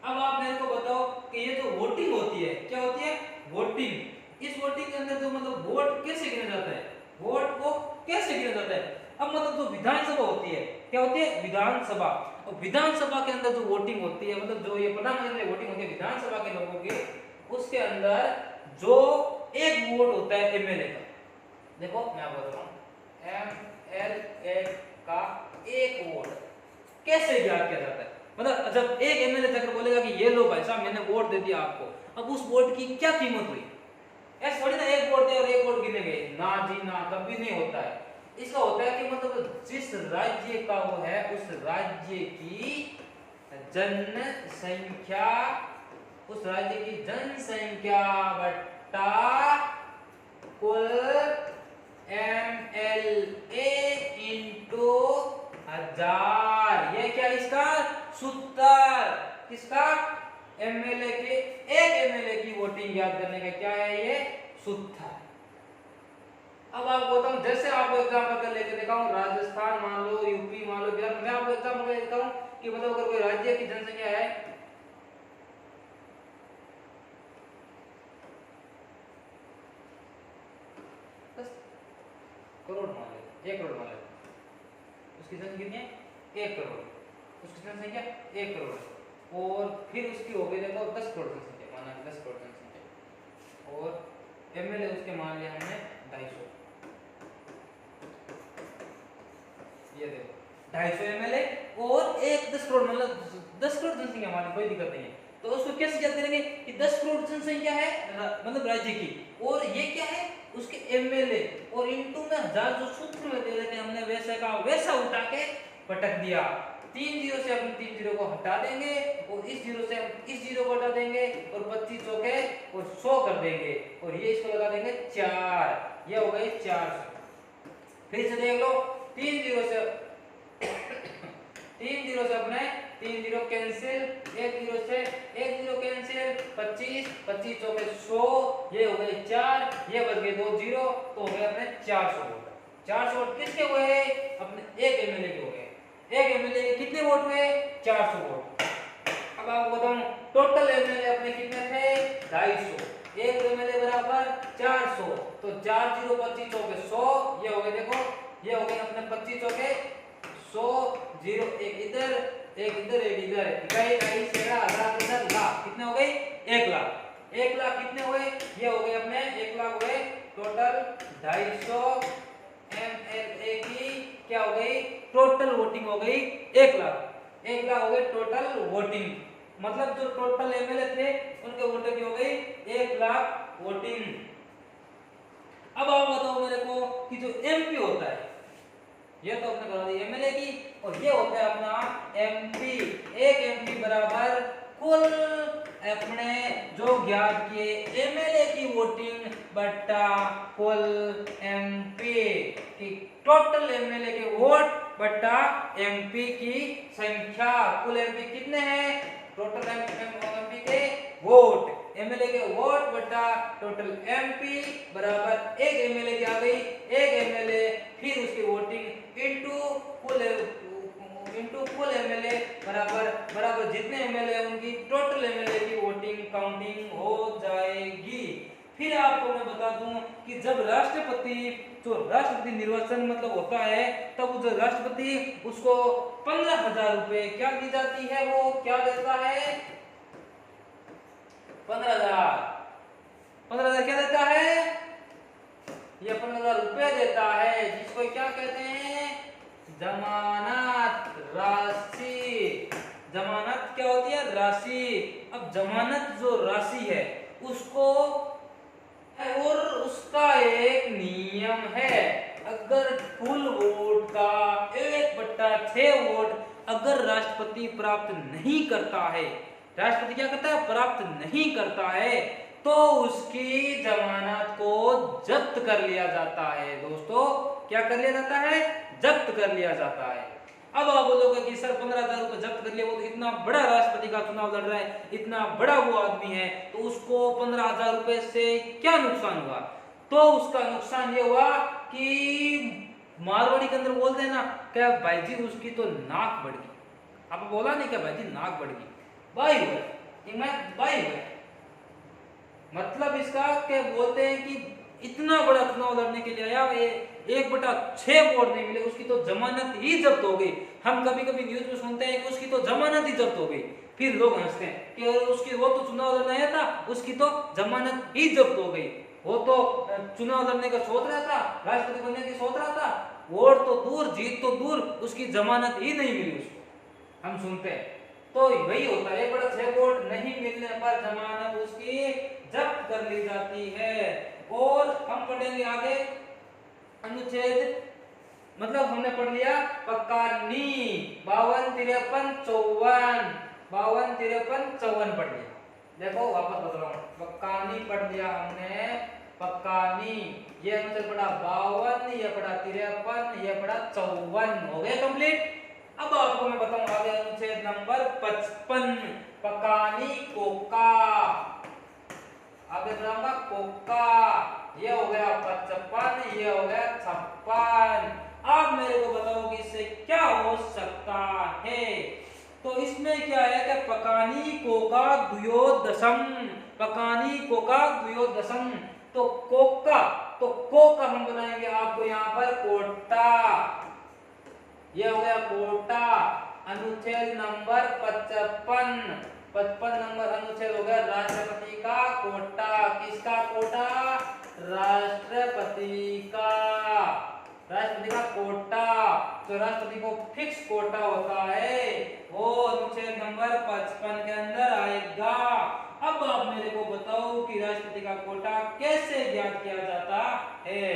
अब आप मेरे को बताओ कि ये जो वोटिंग होती है, क्या होती है, वोटिंग, इस वोटिंग के अंदर जो मतलब वोट कैसे गिना जाता है, वोट को कैसे गिना जाता है। अब मतलब जो विधानसभा होती है, क्या होती है, विधानसभा, और विधानसभा के अंदर जो वोटिंग होती है, मतलब जो ये प्रधानमंत्री वोटिंग होती है विधानसभा के लोगों की, उसके अंदर जो एक वोट होता है एमएलए का, देखो मैं आपको बता रहा हूं, एमएलए का एक वोट कैसे ज्ञात किया जाता है। मतलब जब एक एमएलए जाकर बोलेगा कि ये लो भाई साहब मैंने वोट दे दिया आपको, अब उस वोट की क्या कीमत हुई, ऐसे थोड़ी ना एक वोट दे और एक वोट गिने गए, ना जी ना, कभी नहीं होता है। इसका होता है कि मतलब जिस राज्य का वो है उस राज्य की जनसंख्या, उस राज्य की जनसंख्या बट्टा कुल एमएलए इनटू 1000। ये क्या इसका सूत्र, किसका, एमएलए के, एक एमएलए की वोटिंग याद करने का क्या है ये सूत्र। अब आपको बताऊं, जैसे आपको एग्जांपल कर लेके दिखाऊं, राजस्थान मान लो, यूपी मान लो, बिहार, मैं आपको एग्जांपल देता हूं कि मतलब अगर कोई राज्य की जनसंख्या है 10 करोड़ मान ले, 1 करोड़ मान ले, उसकी जनसंख्या कितनी है 1 करोड़, उसकी जनसंख्या 1 करोड़, और फिर उसकी हो गई देखो 10 करोड़ जनसंख्या, माना 10 करोड़ जनसंख्या, और एमएलए उसके मान लिया हमने 250, ये देखो 250 एमएलए और एक 10 करोड़, मतलब 10 करोड़ जनसंख्या मान ली, कोई दिक्कत नहीं है। तो उसको कैसे याद करेंगे कि 10 करोड़ जनसंख्या है मतलब राज्य की, और ये क्या है उसके एमएलए, और इनटू में 1000 जो सूत्र में दे रहे थे हमने वैसे का वैसा उठा के पटक दिया। 3 जीरो से अपन 3 जीरो को हटा देंगे, और इस जीरो से हम इस जीरो को हटा देंगे, और 25 चौके और 100 कर देंगे, और ये इसको लगा देंगे 4, ये हो गई 400। फिर से देख लो, 3 जीरो से 3 जीरो से अपने 3 जीरो कैंसिल, 1 जीरो से 1 जीरो कैंसिल, 25 25 चौके 100, ये हो गए 4, ये बच गए 2 जीरो, तो हो गए अपने 400 वोट। 400 वोट किसके हुए, अपने एक एमएलए के हो गए। एक एमएलए के कितने वोट हुए, 400 वोट। अब आपको बताऊं टोटल एमएलए अपने कितने थे, 250, एक एमएलए बराबर 400, तो 4 जीरो 25 चौके 100, ये हो गए देखो, ये हो गए अपने 25 चौके 100, जीरो एक इधर एक इधर एक इधर, इकाई इकाई सेरा हजार इधर लाख, कितने हो गए 1 लाख। 1 लाख कितने हुए, ये हो गए अपने 1 लाख हुए टोटल 250 एमएलए की क्या हो गई टोटल वोटिंग हो गई 1 लाख। 1 लाख हो गई टोटल वोटिंग, मतलब जो टोटल एमएलए थे उनके वोटर की हो गई 1 लाख वोटिंग। अब आप बताओ मेरे को कि जो एमपी होता है, ये तो अपने करा दी एमएलए की, और ये होता है अपना एमपी। एक एमपी बराबर कुल अपने जो ज्ञात किए एमएलए की वोटिंग बट्टा कुल एमपी की टोटल एमएलए के वोट बट्टा एमपी की संख्या। कुल एमपी कितने हैं, टोटल एमपी के वोट, एमएलए के वोट बट्टा टोटल एमपी बराबर एक एमएलए की आ गई, एक एमएलए फिर उसकी वोटिंग इनटू कुल एमएलए बराबर बराबर जितने एमएलए उनकी टोटल एमएलए की वोटिंग काउंटिंग हो जाएगी। फिर आपको मैं बता दूं कि जब राष्ट्रपति निर्वाचन मतलब होता है, तब जो राष्ट्रपति उसको 15,000 रुपए क्या दी जाती है, वो क्या देता है 15,000 क्या देता है, ये 15,000 रुपए देता है, जिसको क्या कहते हैं जमानत राशि। जमानत क्या होती है, राशि। अब जमानत जो राशि है उसको, और उसका एक नियम है, अगर फुल वोट का 1/6 वोट अगर राष्ट्रपति प्राप्त नहीं करता है, राष्ट्रपति क्या करता है प्राप्त नहीं करता है, तो उसकी जमानत को जब्त कर लिया जाता है। दोस्तों क्या कर लिया जाता है, जब्त कर लिया जाता है। अब आप बोलोगे कि सर 15,000 रुपए जब्त कर लिया, वो तो इतना बड़ा राष्ट्रपति का चुनाव लड़ रहा है, इतना बड़ा वो आदमी है, तो उसको 15,000 रुपए से क्या नुकसान हुआ, तो उसका नुकसान ये हुआ कि मारवाड़ी के अंदर बोलते हैं ना क्या भाई जी उसकी तो नाक बढ़ गई। आप बोला नहीं क्या भाई जी नाक बढ़ गई, बाई हुआ, बाई हुआ, मतलब इसका क्या बोलते हैं कि इतना बड़ा चुनाव लड़ने के लिए आया, 1/6 वोट नहीं मिले, उसकी तो जमानत ही जब्त हो गई। हम कभी कभी न्यूज में सुनते हैं कि उसकी तो जमानत ही जब्त हो गई, फिर लोग हंसते हैं कि उसकी वो तो चुनाव लड़ने आया था, उसकी तो जमानत ही जब्त हो गई, वो तो चुनाव लड़ने का सोच रहा था, राष्ट्रपति बनने की सोच रहा था, वोट तो दूर जीत तो दूर, उसकी जमानत ही नहीं मिली उसको, हम सुनते हैं। तो वही होता है 1/6 वोट नहीं मिलने पर जमानत उसकी जब्त कर ली जाती है। और हम पढ़ेंगे आगे अनुच्छेद, मतलब हमने पढ़ लिया पक्का नी 52 53 54, 52 53 54 पढ़ लिया। देखो वापस बता रहा हूं, पक्का नी पढ़ लिया हमने पकानी। ये अनुच्छेद पड़ा 52, ये पड़ा 53, ये पड़ा 54। हो गया कंप्लीट। अब आपको मैं बताऊं आगे अनुच्छेद नंबर 55, पकानी कोका। आगे बढ़ाऊंगा कोका। ये हो गया 55, ये हो गया 56। अब मेरे को बताओ कि इससे क्या हो सकता है। तो इसमें क्या है कि पकानी कोका द्वयोदशम, पकानी कोका द्वयोदशम। तो कोका, तो कोका हम बनाएंगे आपको यहाँ पर कोटा। ये हो गया कोटा। अनुच्छेद नंबर 55, 55 नंबर अनुच्छेद हो गया राष्ट्रपति का कोटा। किसका कोटा? राष्ट्रपति का, राष्ट्रपति का कोटा। तो राष्ट्रपति को फिक्स कोटा होता है, वो अनुच्छेद नंबर 55 के अंदर आएगा। अब आप मेरे को बताओ कि राष्ट्रपति का कोटा कैसे ज्ञात किया जाता है।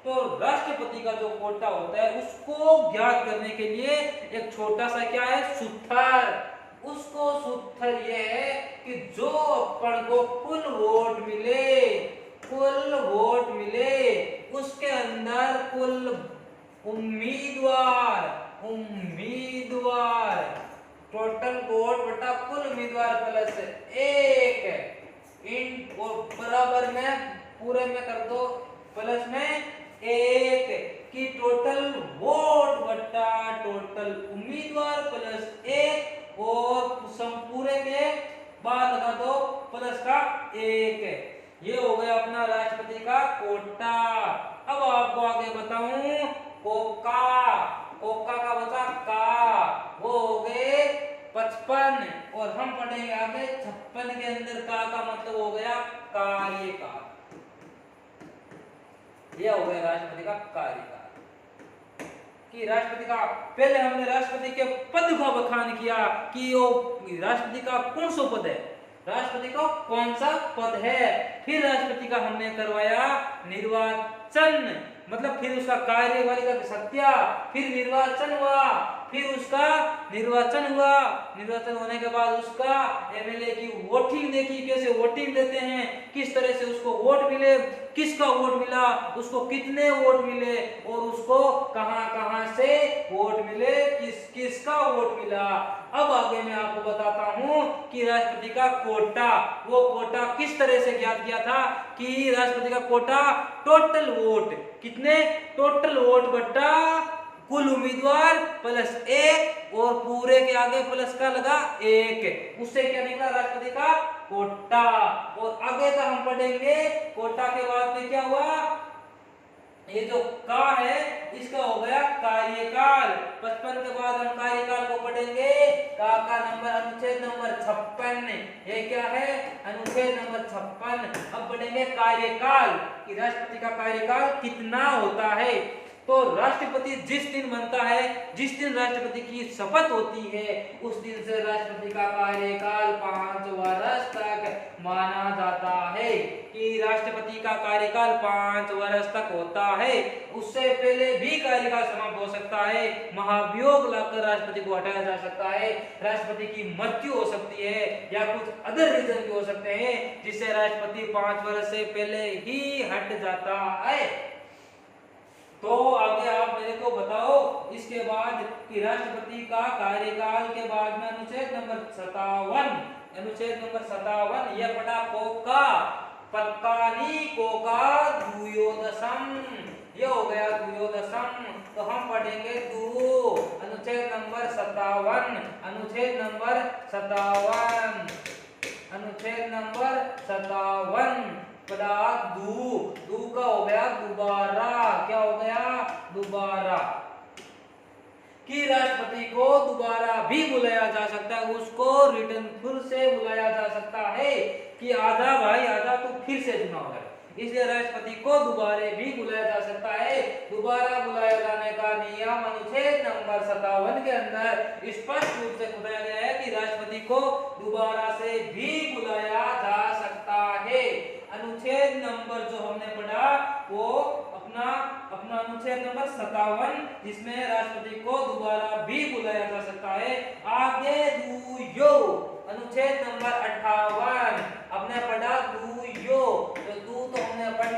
तो राष्ट्रपति का जो कोटा होता है उसको ज्ञात करने के लिए एक छोटा सा क्या है, सूत्र। उसको सूत्र ये है कि जो अपन को कुल वोट मिले, कुल वोट मिले उसके अंदर कुल उम्मीदवार, उम्मीदवार टोटल वोट बटा कुल उम्मीदवार प्लस 1 इन और बराबर में पूरे में कर दो प्लस में 1 की टोटल वोट बटा टोटल उम्मीदवार प्लस 1 और पूरे के बाद लगा दो प्लस का 1। ये हो गया अपना राष्ट्रपति का कोटा। अब आपको आगे बताऊं कोका, कोका का बचा का, वो हो गए 55 और हम पढ़ेंगे आगे 56 के अंदर का मतलब हो गया कार्यकाल। यह हो गया राष्ट्रपति का कार्यकाल। कि राष्ट्रपति का, पहले हमने राष्ट्रपति के पद का बखान किया कि वो राष्ट्रपति का कौन सा पद है, राष्ट्रपति का कौन सा पद है। फिर राष्ट्रपति का हमने करवाया निर्वाचन, मतलब फिर उसका कार्यवाही का सत्या, फिर निर्वाचन हुआ, फिर उसका निर्वाचन हुआ, निर्वाचन होने के बाद उसका एमएलए की वोटिंग देखी, कैसे वोटिंग देते हैं, किस तरह से उसको वोट मिले, किसका वोट मिला, उसको कितने वोट मिले और उसको कहां-कहां से वोट मिले, किसका वोट मिला। अब आगे मैं आपको बताता हूं कि राष्ट्रपति का कोटा, वो कोटा किस तरह से ज्ञात किया था कि राष्ट्रपति का कोटा टोटल वोट कितने, टोटल वोट बटा कुल उम्मीदवार प्लस 1 और पूरे के आगे प्लस का लगा 1, उससे क्या निकला राष्ट्रपति का कोटा। और आगे का हम पढ़ेंगे कोटा के बाद में क्या हुआ, ये जो का है इसका हो गया कार्यकाल। 55 के बाद हम कार्यकाल को पढ़ेंगे, का नंबर अनुच्छेद नंबर 56, ये क्या है अनुच्छेद नंबर 56। अब पढ़ेंगे कार्यकाल कि राष्ट्रपति का कार्यकाल कितना होता है। तो राष्ट्रपति जिस दिन बनता है, जिस दिन राष्ट्रपति की शपथ होती है, उस दिन से राष्ट्रपति का कार्यकाल 5 वर्ष तक माना जाता है कि राष्ट्रपति का कार्यकाल 5 वर्ष तक होता है। उससे पहले भी कार्यकाल समाप्त हो सकता है, महाभियोग लाकर राष्ट्रपति को हटाया जा सकता है, राष्ट्रपति की मृत्यु हो सकती है या कुछ अदर रीजन भी हो सकते हैं जिससे राष्ट्रपति 5 वर्ष से पहले ही हट जाता है। तो आगे आप मेरे को बताओ इसके बाद कि राष्ट्रपति का कार्यकाल के बाद में अनुच्छेद नंबर 57, अनुच्छेद नंबर 57 यह पढ़ा कोका, पकानी कोका द्वयोदशम, ये हो गया द्वयोदशम। तो हम पढ़ेंगे दो, अनुच्छेद नंबर 57, अनुच्छेद नंबर 57, अनुच्छेद नंबर 57 पढ़ा दू, दू का हो गया दोबारा, क्या हो गया दोबारा, कि राष्ट्रपति को दोबारा भी बुलाया जा सकता है, उसको रिटर्न फिर से बुलाया जा सकता है कि आजा भाई आजा तू फिर से चुनाव कर, इसलिए राष्ट्रपति को दोबारा भी बुलाया जा सकता है। दोबारा बुलाए जाने का नियम अनुच्छेद नंबर 57 के अंदर स्पष्ट रूप से बताया गया है कि राष्ट्रपति को दोबारा से भी बुलाया जा सकता है। अनुच्छेद नंबर जो हमने पढ़ा वो अपना अनुच्छेद नंबर 57 जिसमें राष्ट्रपति को दोबारा भी बुलाया जा सकता है। आगे दूयो अनुच्छेद नंबर 58 हमने पढ़ा दूयो, तो दू तो हमने पढ़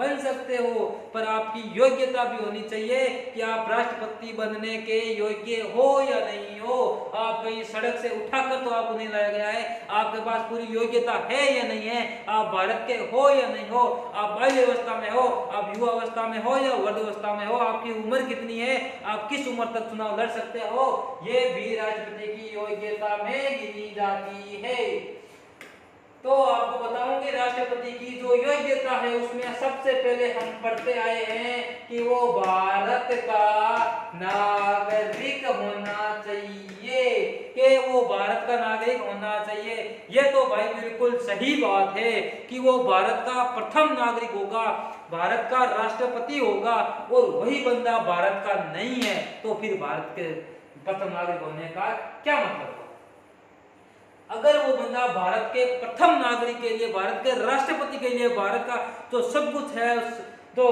बन सकते हो, पर आपकी योग्यता भी होनी चाहिए कि आप राष्ट्रपति बनने के योग्य हो या नहीं हो। आप कहीं सड़क से उठाकर तो आपको नहीं लाया गया है, आपके पास पूरी योग्यता है या नहीं है, आप भारत के हो या नहीं हो, आप बाल्य अवस्था में हो, आप युवा अवस्था में हो या वृद्ध अवस्था में हो, आपकी उम्र कितनी है, आप किस उम्र तक चुनाव लड़ सकते हो, ये भी राष्ट्रपति की योग्यता में गिनी जाती है। तो आपको बताऊं कि राष्ट्रपति की जो योग्यता है उसमें सबसे पहले हम पढ़ते आए हैं कि वो भारत का नागरिक होना चाहिए, कि वो भारत का नागरिक होना चाहिए। ये तो भाई बिल्कुल सही बात है कि वो भारत का प्रथम नागरिक होगा, भारत का राष्ट्रपति होगा, और वही बंदा भारत का नहीं है तो फिर भारत के प्रथम नागरिक होने का क्या मतलब है? अगर वो बंदा भारत के प्रथम नागरिक के लिए, भारत के राष्ट्रपति के लिए, भारत का जो सब कुछ है, तो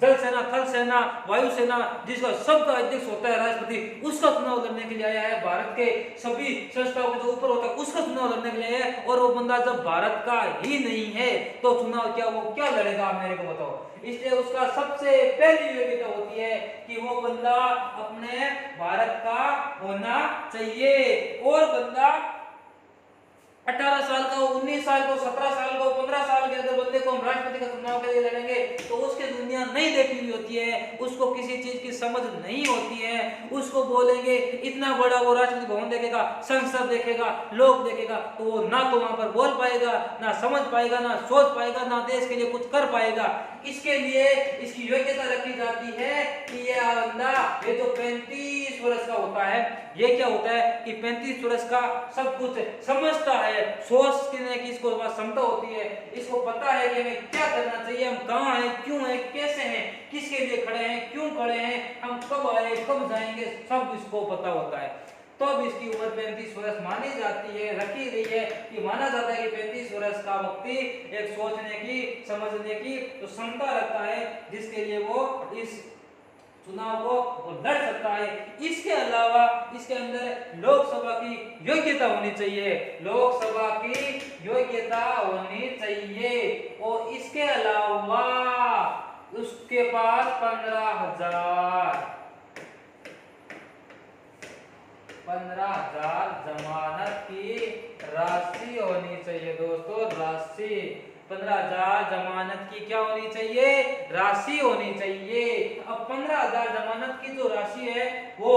जल सेना, थल सेना, वायु सेना, जिसका सबका अध्यक्ष होता है राष्ट्रपति, उसका चुनाव लड़ने के लिए आया है, भारत के सभी संस्थाओं के जो ऊपर होता है उसका चुनाव लड़ने के लिए आया है, और वो बंदा जब भारत का ही नहीं है तो चुनाव क्या वो क्या लड़ेगा, मेरे को बताओ। इसलिए उसका सबसे पहली योग्यता होती है कि वो बंदा अपने भारत का होना चाहिए, और बंदा 18 साल का हो, 19 साल का हो, 17 साल का हो, 15 साल के अगर बंदे को हम राष्ट्रपति का चुनाव के लिए लड़ेंगे तो उसके दुनिया नहीं देखी हुई होती है, उसको किसी चीज की समझ नहीं होती है, उसको बोलेंगे इतना बड़ा वो राष्ट्रपति भवन देखेगा, संसद देखेगा, लोग देखेगा, तो वो ना तो वहां पर बोल पाएगा, ना समझ पाएगा, ना सोच पाएगा, ना देश के लिए कुछ कर पाएगा। इसके लिए इसकी योग्यता रखी जाती है कि ये बंदा, ये जो 35 वर्ष का होता है, ये क्या होता है कि 35 वर्ष का सब कुछ समझता है, सोचने की इसको क्षमता होती है, इसको पता है कि हमें क्या करना चाहिए, हम कहाँ हैं, क्यों हैं, कैसे हैं, किसके लिए खड़े हैं, क्यों खड़े हैं, हम कब आए, कब जाएंगे, सब इसको पता होता है। तो अब इसकी उम्र 35 वर्ष मानी जाती है, रखी गई है कि माना जाता है कि 35 वर्ष का व्यक्ति एक सोचने की, समझने की तो क्षमता रखता है, जिसके लिए वो इस चुनाव को लड़ सकता है। इसके अलावा इसके अंदर लोकसभा की योग्यता होनी चाहिए, लोकसभा की योग्यता होनी चाहिए, और इसके अलावा उसके पास 15,000 जमानत की राशि होनी चाहिए दोस्तों, राशि 15,000 जमानत की क्या होनी चाहिए, राशि होनी चाहिए। अब 15,000 जमानत की जो राशि है वो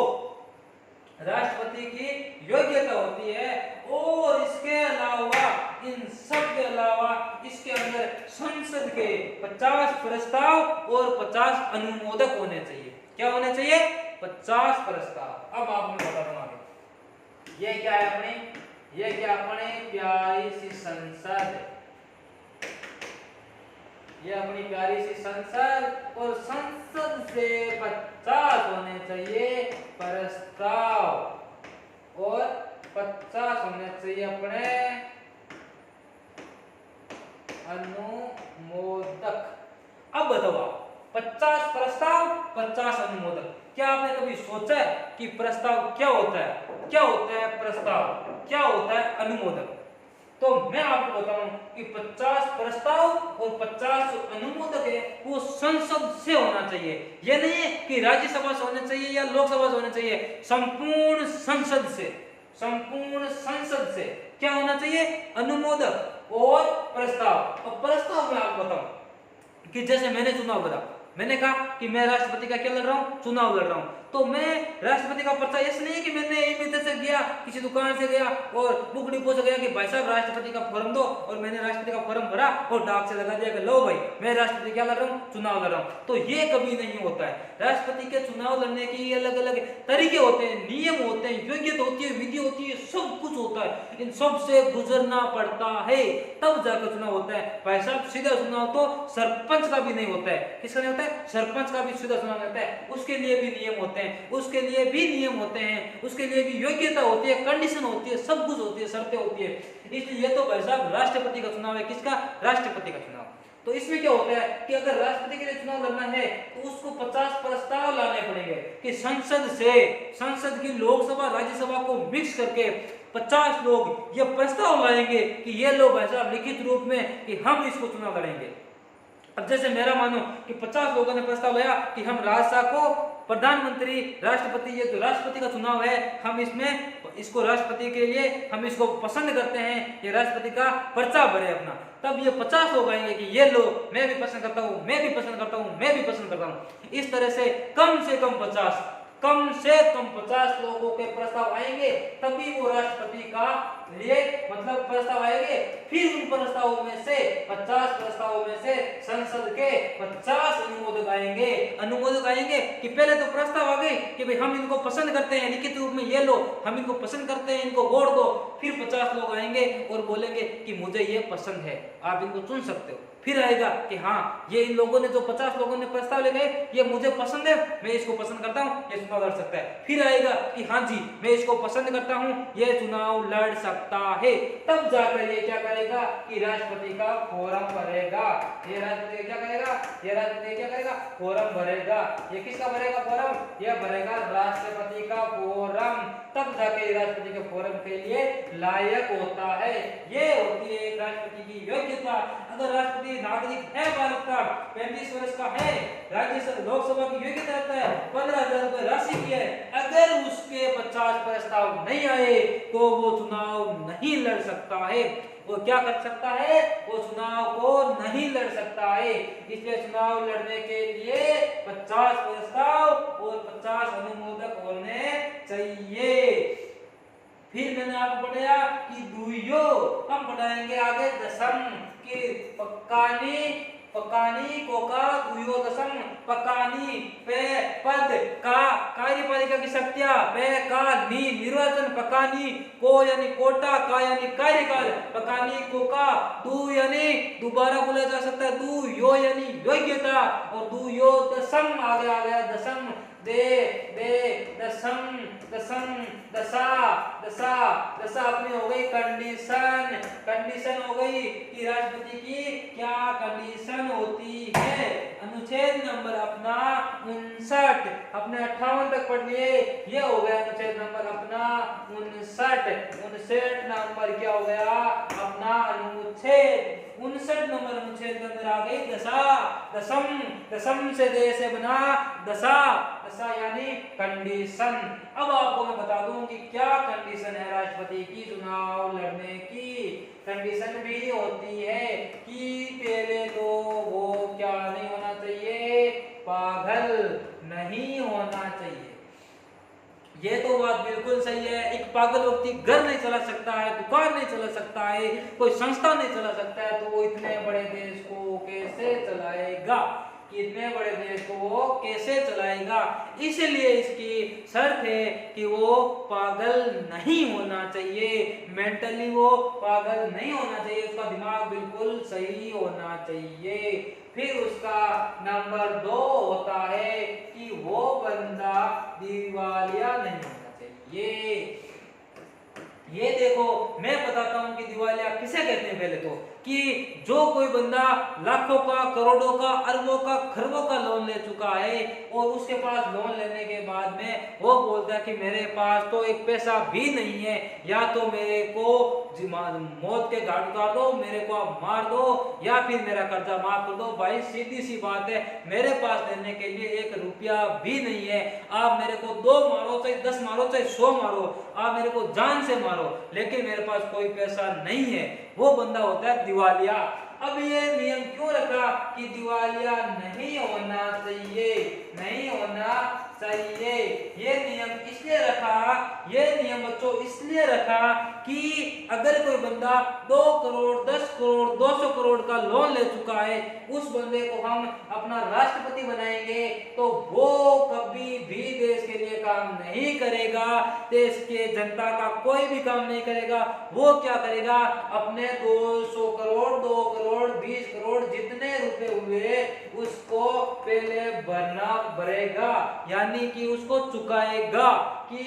राष्ट्रपति की योग्यता होती है, और इसके अलावा, इन सब के अलावा इसके अंदर संसद के 50 प्रस्ताव और 50 अनुमोदक होने चाहिए। क्या होने चाहिए? 50 प्रस्ताव। अब आपको बता दूं आगे, ये क्या है अपनी, ये क्या अपनी प्यारी सी संसद, ये अपनी प्यारी सी संसद, और संसद से 50 होने चाहिए प्रस्ताव, और 50 होने चाहिए अपने अनुमोदक। अब बताओ, 50 प्रस्ताव, 50 अनुमोदक। क्या आपने कभी सोचा है कि प्रस्ताव क्या होता है, क्या होता है प्रस्ताव, क्या होता है अनुमोदक? तो मैं आपको बताऊं कि 50 प्रस्ताव और 50 अनुमोदक है वो संसद से होना चाहिए। यह नहीं है कि राज्यसभा से होना चाहिए या लोकसभा से होना चाहिए, संपूर्ण संसद से, संपूर्ण संसद से क्या होना चाहिए? अनुमोदक और प्रस्ताव। और प्रस्ताव में आपको बताऊं कि जैसे मैंने चुनाव लड़ा, मैंने कहा कि मैं राष्ट्रपति का क्या लड़ रहा हूं, चुनाव लड़ रहा हूं, तो मैं राष्ट्रपति का पर्चा ऐसे नहीं है कि मैंने इधर से गया, किसी दुकान से गया और बुक डिपो से गया कि भाई साहब राष्ट्रपति का फॉर्म दो, और मैंने राष्ट्रपति का फॉर्म भरा और डाक से लगा दिया कि लो भाई मैं राष्ट्रपति क्या लड़ रहा हूं, चुनाव लड़ रहा हूं। तो ये कभी नहीं होता है। राष्ट्रपति के चुनाव लड़ने के अलग अलग तरीके होते हैं, नियम होते हैं, योग्यता होती है, विधि होती है, सब कुछ होता है। इन सब से गुजरना पड़ता है तब जाकर चुनाव होता है। भाई साहब सीधा चुनाव तो सरपंच का भी नहीं होता है। किसका नहीं होता है? सरपंच का भी सीधा चुनाव होता है। उसके लिए भी नियम होते हैं, उसके लिए भी नियम होते हैं, उसके लिए भी योग्यता होती है, कंडीशन होती है, सब कुछ होती है, शर्तें होती है। इसलिए ये तो भाई साहब राष्ट्रपति का चुनाव है। किसका? राष्ट्रपति का चुनाव। तो इसमें क्या होता है कि अगर राष्ट्रपति के लिए चुनाव लड़ना है तो उसको 50 प्रस्ताव लाने पड़ेंगे कि संसद से, संसद की लोकसभा राज्यसभा को मिक्स करके 50 लोग ये प्रस्ताव लाएंगे कि ये लो भाई साहब लिखित रूप में कि हम इसको चुनाव लड़ेंगे। अब जैसे मेरा मानो कि 50 लोगों ने प्रस्ताव लाया कि हम राजशाह को प्रधानमंत्री, राष्ट्रपति, ये जो राष्ट्रपति का चुनाव है, हम इसमें इसको राष्ट्रपति के लिए हम इसको पसंद करते हैं, ये राष्ट्रपति का पर्चा भरे अपना। तब ये 50 लोग आएंगे कि ये लो, मैं भी पसंद करता हूँ, मैं भी पसंद करता हूँ, मैं भी पसंद करता हूँ। इस तरह से कम 50 लोगों के प्रस्ताव आएंगे, तभी वो राष्ट्रपति का लिए मतलब प्रस्ताव आएंगे। फिर उन प्रस्तावों में से 50 प्रस्तावों में से संसद के 50 अनुमोदक आएंगे कि पहले तो प्रस्ताव आ गए कि भाई हम इनको पसंद करते हैं, लिखित रूप में ये लो, हम इनको पसंद करते हैं, इनको वोट दो। फिर 50 लोग आएंगे और बोलेंगे कि मुझे ये पसंद है, आप इनको चुन सकते हो। फिर आएगा कि हाँ, ये इन लोगों ने जो 50 लोगों ने प्रस्ताव ले गए, ये मुझे पसंद है, मैं इसको पसंद करता हूँ, ये चुनाव लड़ सकता है। फिर आएगा कि हाँ जी, मैं इसको पसंद करता हूँ, ये चुनाव लड़ सकता है। तब जाकर ये क्या करेगा कि राष्ट्रपति का फोरम भरेगा। ये राष्ट्रपति क्या करेगा? ये राष्ट्रपति क्या करेगा? फोरम भरेगा। ये किसका भरेगा फोरम? ये भरेगा राष्ट्रपति का फोरम। तब जाके राष्ट्रपति के फोरम के लिए लायक होता है। ये होती है एक राष्ट्रपति की योग्यता। अगर राष्ट्रपति नागरिक है, भारत का 35 वर्ष का है, राज्यसभा लोकसभा की योग्यता रखता है, 15,000 रुपए राशि की है, अगर उसके 50 प्रस्ताव नहीं आए तो वो चुनाव नहीं लड़ सकता है। वो क्या कर सकता है? वो चुनाव को नहीं लड़ सकता है। इसलिए चुनाव लड़ने के लिए 50 प्रस्ताव और 50 अनुमोदक होने चाहिए। फिर मैंने आपको पढ़ाया कि दुयो, हम पढ़ाएंगे आगे दशम की पकानी कोका दुयो दशम पकानी पे पद का कार्यपालिका की शक्तियां, पे का नी निर्वाचन, पकानी को यानी कोटा, का यानी कार्यकाल, पकानी कोका दू यानी दोबारा बोला जा सकता है, दू यो यानी योग्यता, और दू यो दशम आगे आ गया दशम, दशा अपनी हो गई कंडीशन हो गई कि राष्ट्रपति की क्या कंडीशन होती है। अनुच्छेद नंबर अपना 59, अपने 58 तक पढ़ लिए, ये हो गया अनुच्छेद नंबर अपना 59 नंबर क्या हो गया अपना अनुच्छेद 59 नंबर अनुच्छेद के अंदर आ गई दशम से दे से बना दशा यानी कंडीशन। अब आपको मैं बता दूं कि क्या कंडीशन है राष्ट्रपति की चुनाव लड़ने की। कंडीशन भी होती है कि पहले तो वो क्या नहीं होना चाहिए, पागल नहीं होना चाहिए। ये तो बात बिल्कुल सही है। एक पागल व्यक्ति घर नहीं चला सकता है, दुकान नहीं चला सकता है, कोई संस्था नहीं चला सकता है, तो वो इतने बड़े देश को कैसे चलाएगा? इतने बड़े देश को वो कैसे चलाएगा? इसलिए इसकी शर्त है कि वो पागल नहीं होना चाहिए, मेंटली वो पागल नहीं होना चाहिए, उसका दिमाग बिल्कुल सही होना चाहिए। फिर उसका नंबर 2 होता है कि वो बंदा दिवालिया नहीं होना चाहिए। ये देखो, मैं बताता हूं कि दिवालिया किसे कहते हैं। पहले तो कि जो कोई बंदा लाखों का, करोड़ों का, अरबों का, खरबों का लोन ले चुका है और उसके पास लोन लेने के बाद में वो बोलता है कि मेरे पास तो एक पैसा भी नहीं है, या तो मेरे को मौत के घाट उतार दो, मेरे को आप मार दो, या फिर मेरा कर्जा माफ कर दो। भाई सीधी सी बात है, मेरे पास देने के लिए 1 रुपया भी नहीं है। आप मेरे को 2 मारो, चाहे 10 मारो, चाहे 100 मारो, आप मेरे को जान से मारो, लेकिन मेरे पास कोई पैसा नहीं है, वो बंदा होता है दिवालिया। अब ये नियम क्यों रखा कि दिवालिया नहीं होना चाहिए, नहीं होना चाहिए? ये नियम इसलिए रखा, ये नियम बच्चों इसलिए रखा कि अगर कोई बंदा 2 करोड़, 10 करोड़, 200 करोड़ का लोन ले चुका है, उस बंदे को हम अपना राष्ट्रपति बनाएंगे तो वो कभी भी देश के लिए काम नहीं करेगा, देश के जनता का कोई भी काम नहीं करेगा। वो क्या करेगा? अपने 200 करोड़, 2 करोड़, 20 करोड़ जितने रुपए हुए उसको पहले भरेगा, यानी कि उसको चुकाएगा। कि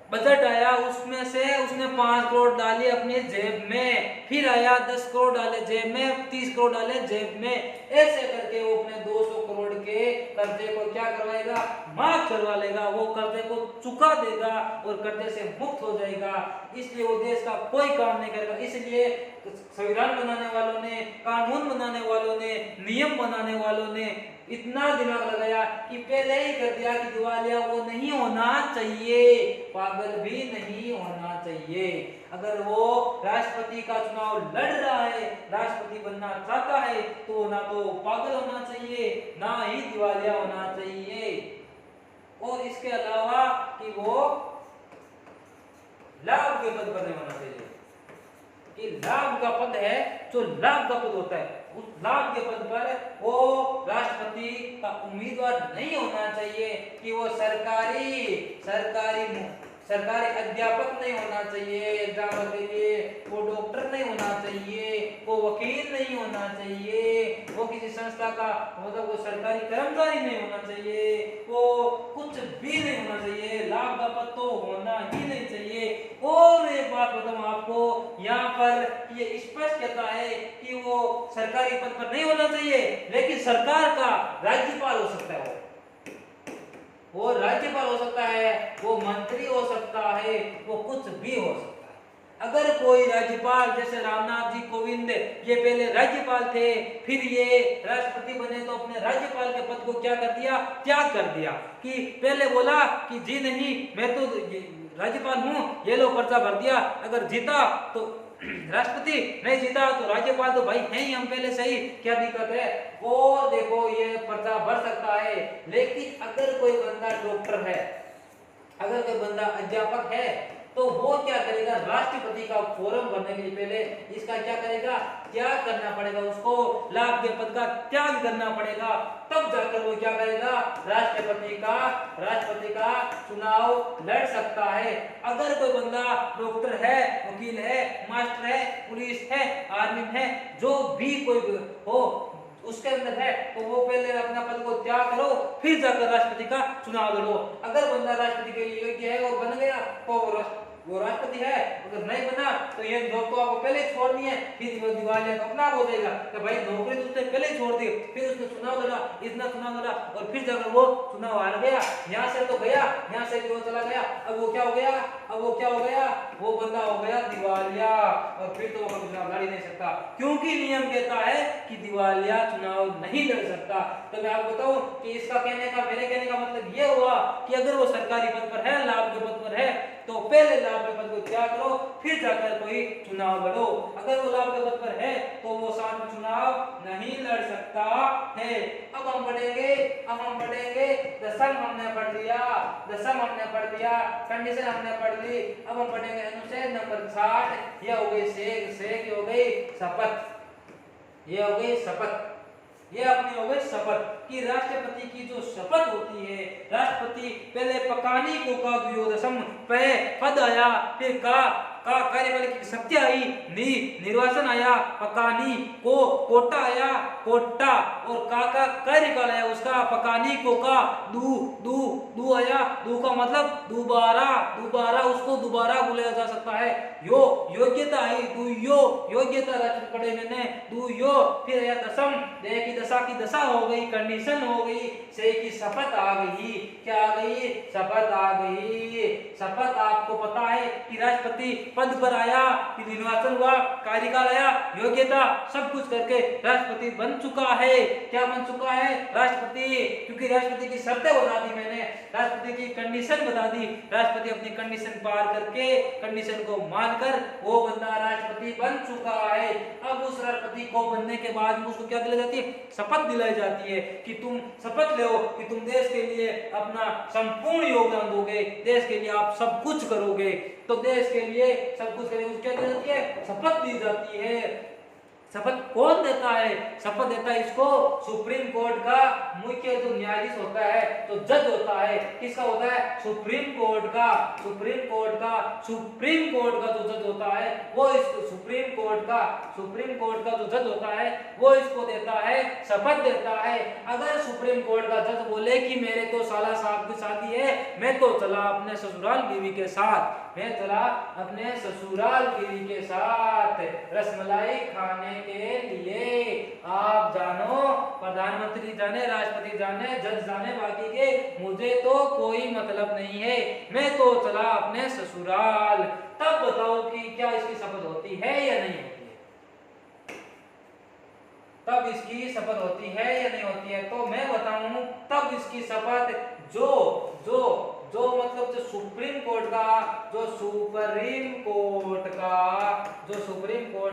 बजट आया, उसमें से उसने 5 करोड़ डाली अपनी जेब में, फिर आया 10 करोड़ डाले जेब में, 30 करोड़ डाले जेब में, ऐसे करके वो अपने 200 करोड़ के कर्जे को क्या करवाएगा, माफ करवा लेगा, वो कर्जे को चुका देगा और कर्जे से मुक्त हो जाएगा। इसलिए वो देश का कोई काम नहीं करेगा। इसलिए संविधान बनाने वालों ने, कानून बनाने वालों ने, नियम बनाने वालों ने इतना दिमाग लगाया कि पहले ही कर दिया कि दिवालिया वो नहीं होना चाहिए, पागल भी नहीं होना चाहिए। अगर वो राष्ट्रपति का चुनाव लड़ रहा है, राष्ट्रपति बनना चाहता है, तो ना तो पागल होना चाहिए, ना ही दिवालिया होना चाहिए। और इसके अलावा कि वो लाभ के पद पर नहीं होना चाहिए, कि लाभ का पद है, जो लाभ का पद होता है, उस लाभ के पद पर वो राष्ट्रपति का उम्मीदवार नहीं होना चाहिए, कि वो सरकारी अध्यापक नहीं होना चाहिए एग्जाम के लिए, वो डॉक्टर नहीं होना चाहिए, वो वकील नहीं होना चाहिए, वो किसी संस्था का मतलब वो सरकारी कर्मचारी नहीं होना चाहिए, वो कुछ भी नहीं होना चाहिए, लाभ का पद तो होना ही नहीं चाहिए। और एक बात बताऊं आपको, यहाँ पर ये स्पष्ट कहता है कि वो सरकारी पद पर नहीं होना चाहिए, लेकिन सरकार का राज्यपाल हो सकता है, वो राज्यपाल हो सकता है, वो मंत्री हो सकता है, वो कुछ भी हो सकता है। अगर कोई राज्यपाल, जैसे रामनाथ जी कोविंद, ये पहले राज्यपाल थे, फिर ये राष्ट्रपति बने, तो अपने राज्यपाल के पद को क्या कर दिया, त्याग कर दिया। कि पहले बोला कि जी नहीं, मैं तो राज्यपाल हूं, ये लो पर्चा भर दिया, अगर जीता तो राष्ट्रपति, नहीं जीता तो राज्यपाल, तो भाई हैं ही हम पहले से ही, क्या दिक्कत है। और देखो ये पर्चा भर सकता है। लेकिन अगर कोई बंदा डॉक्टर है, अगर कोई बंदा अध्यापक है, तो वो क्या करेगा, राष्ट्रपति का फॉर्म भरने के लिए पहले इसका क्या करेगा, त्याग करना पड़ेगा, उसको लाभ के पद का त्याग करना पड़ेगा, तब जाकर वो क्या करेगा, राष्ट्रपति का चुनाव लड़ सकता है। अगर कोई बंदा डॉक्टर है, वकील है, मास्टर है, पुलिस है, आर्मी है, जो भी कोई हो उसके अंदर है, तो वो पहले अपना पद को त्याग करो, फिर जाकर राष्ट्रपति का चुनाव लड़ो। अगर बंदा राष्ट्रपति के लिए योग्य है और बन गया तो वो राष्ट्रपति है, अगर नहीं बना तो ये जॉब तो आपको पहले छोड़नी है, फिर वो दिवालिया तो अपना हो जाएगा कि भाई नौकरी तो उसने पहले छोड़ दी, फिर उसने चुनाव लड़ा, इतना चुनाव लड़ा और फिर जाकर वो चुनाव हार गया, यहाँ से तो गया, यहाँ से भी वो चला गया, अब वो क्या हो गया, वो बंदा हो गया दिवालिया, और फिर तो वो कभी चुनाव लड़ ही नहीं सकता, क्योंकि नियम कहता है कि दिवालिया चुनाव नहीं लड़ सकता। तो मैं आपको बताऊं कि इसका मेरे कहने का मतलब ये हुआ कि अगर वो सरकारी पद पर है, लाभ के पद पर है, तो पहले लाभ के पद को त्याग करो, फिर जाकर कोई चुनाव लड़ो। अगर वो लाभ के पद पर है तो वो साथ में चुनाव नहीं लड़ सकता है। अब हम पढ़ेंगे दसम हमने पढ़ लिया, कंडीशन हमने पढ़ ली। अब हम पढ़ेंगे अनुच्छेद नंबर 60, ये हो गई सेक हो गई शपथ, ये हो गई शपथ, ये अपनी हो गई शपथ कि राष्ट्रपति की जो शपथ होती है, राष्ट्रपति पहले पकानी को का द्वियोदशम पद आया, फिर का कार्यपालिका की शक्ति आई, निर्वाचन आया, पकानी को कोटा आया, कोटा, और का कार्यकाल आया उसका, पकानी को का दू आया, दू का मतलब दोबारा उसको दोबारा बुलाया जा सकता है। योग्यता आई, योग्यता राष्ट्रपति पढ़े मैंने, फिर आया दसम, की दशा हो गई, कंडीशन हो गई, से की शपथ आ गई, क्या आ गई, शपथ आ गई। शपथ आपको पता है कि राष्ट्रपति पद पर आया, फिर निर्वाचन हुआ, कार्यकाल आया, योग्यता सब कुछ करके राष्ट्रपति बन चुका है। क्या बन चुका है, राष्ट्रपति, क्योंकि राष्ट्रपति की शर्तें बता दी मैंने, राष्ट्रपति की कंडीशन बता दी, राष्ट्रपति अपनी कंडीशन पार करके, कंडीशन को मानकर वो बंदा राष्ट्रपति बन चुका है। अब उस राष्ट्रपति को बनने के बाद उसको क्या दिलाई जाती है, शपथ दिलाई जाती है कि तुम शपथ लो कि तुम देश के लिए अपना संपूर्ण योगदान दोगे, देश के लिए आप सब कुछ करोगे। तो देश के लिए सब कुछ करेंगे, क्या दी जाती है, शपथ दी जाती है। शपथ कौन देता है, शपथ देता है इसको सुप्रीम कोर्ट का मुख्य जो न्यायाधीश होता है, तो जज होता है, किसका होता है, सुप्रीम कोर्ट का जो जज होता है वो इसको सुप्रीम कोर्ट का जो जज होता है वो इसको देता है, शपथ देता है। अगर सुप्रीम कोर्ट का जज बोले कि मेरे तो साला साहब की शादी है, मैं तो चला अपने ससुराल बीवी के साथ, मैं चला अपने ससुराल बीवी के साथ रसमलाई खाने के लिए। आप जानो, प्रधानमंत्री जाने, राष्ट्रपति जाने, जज जाने, बाकी के मुझे तो कोई मतलब नहीं है, मैं तो चला अपने ससुराल। तब बताओ कि क्या इसकी शपथ होती है या नहीं होती है? तब इसकी शपथ होती है या नहीं होती है? तो मैं बताऊं, तब इसकी शपथ जो जो जो मतलब जो सुप्रीम कोर्ट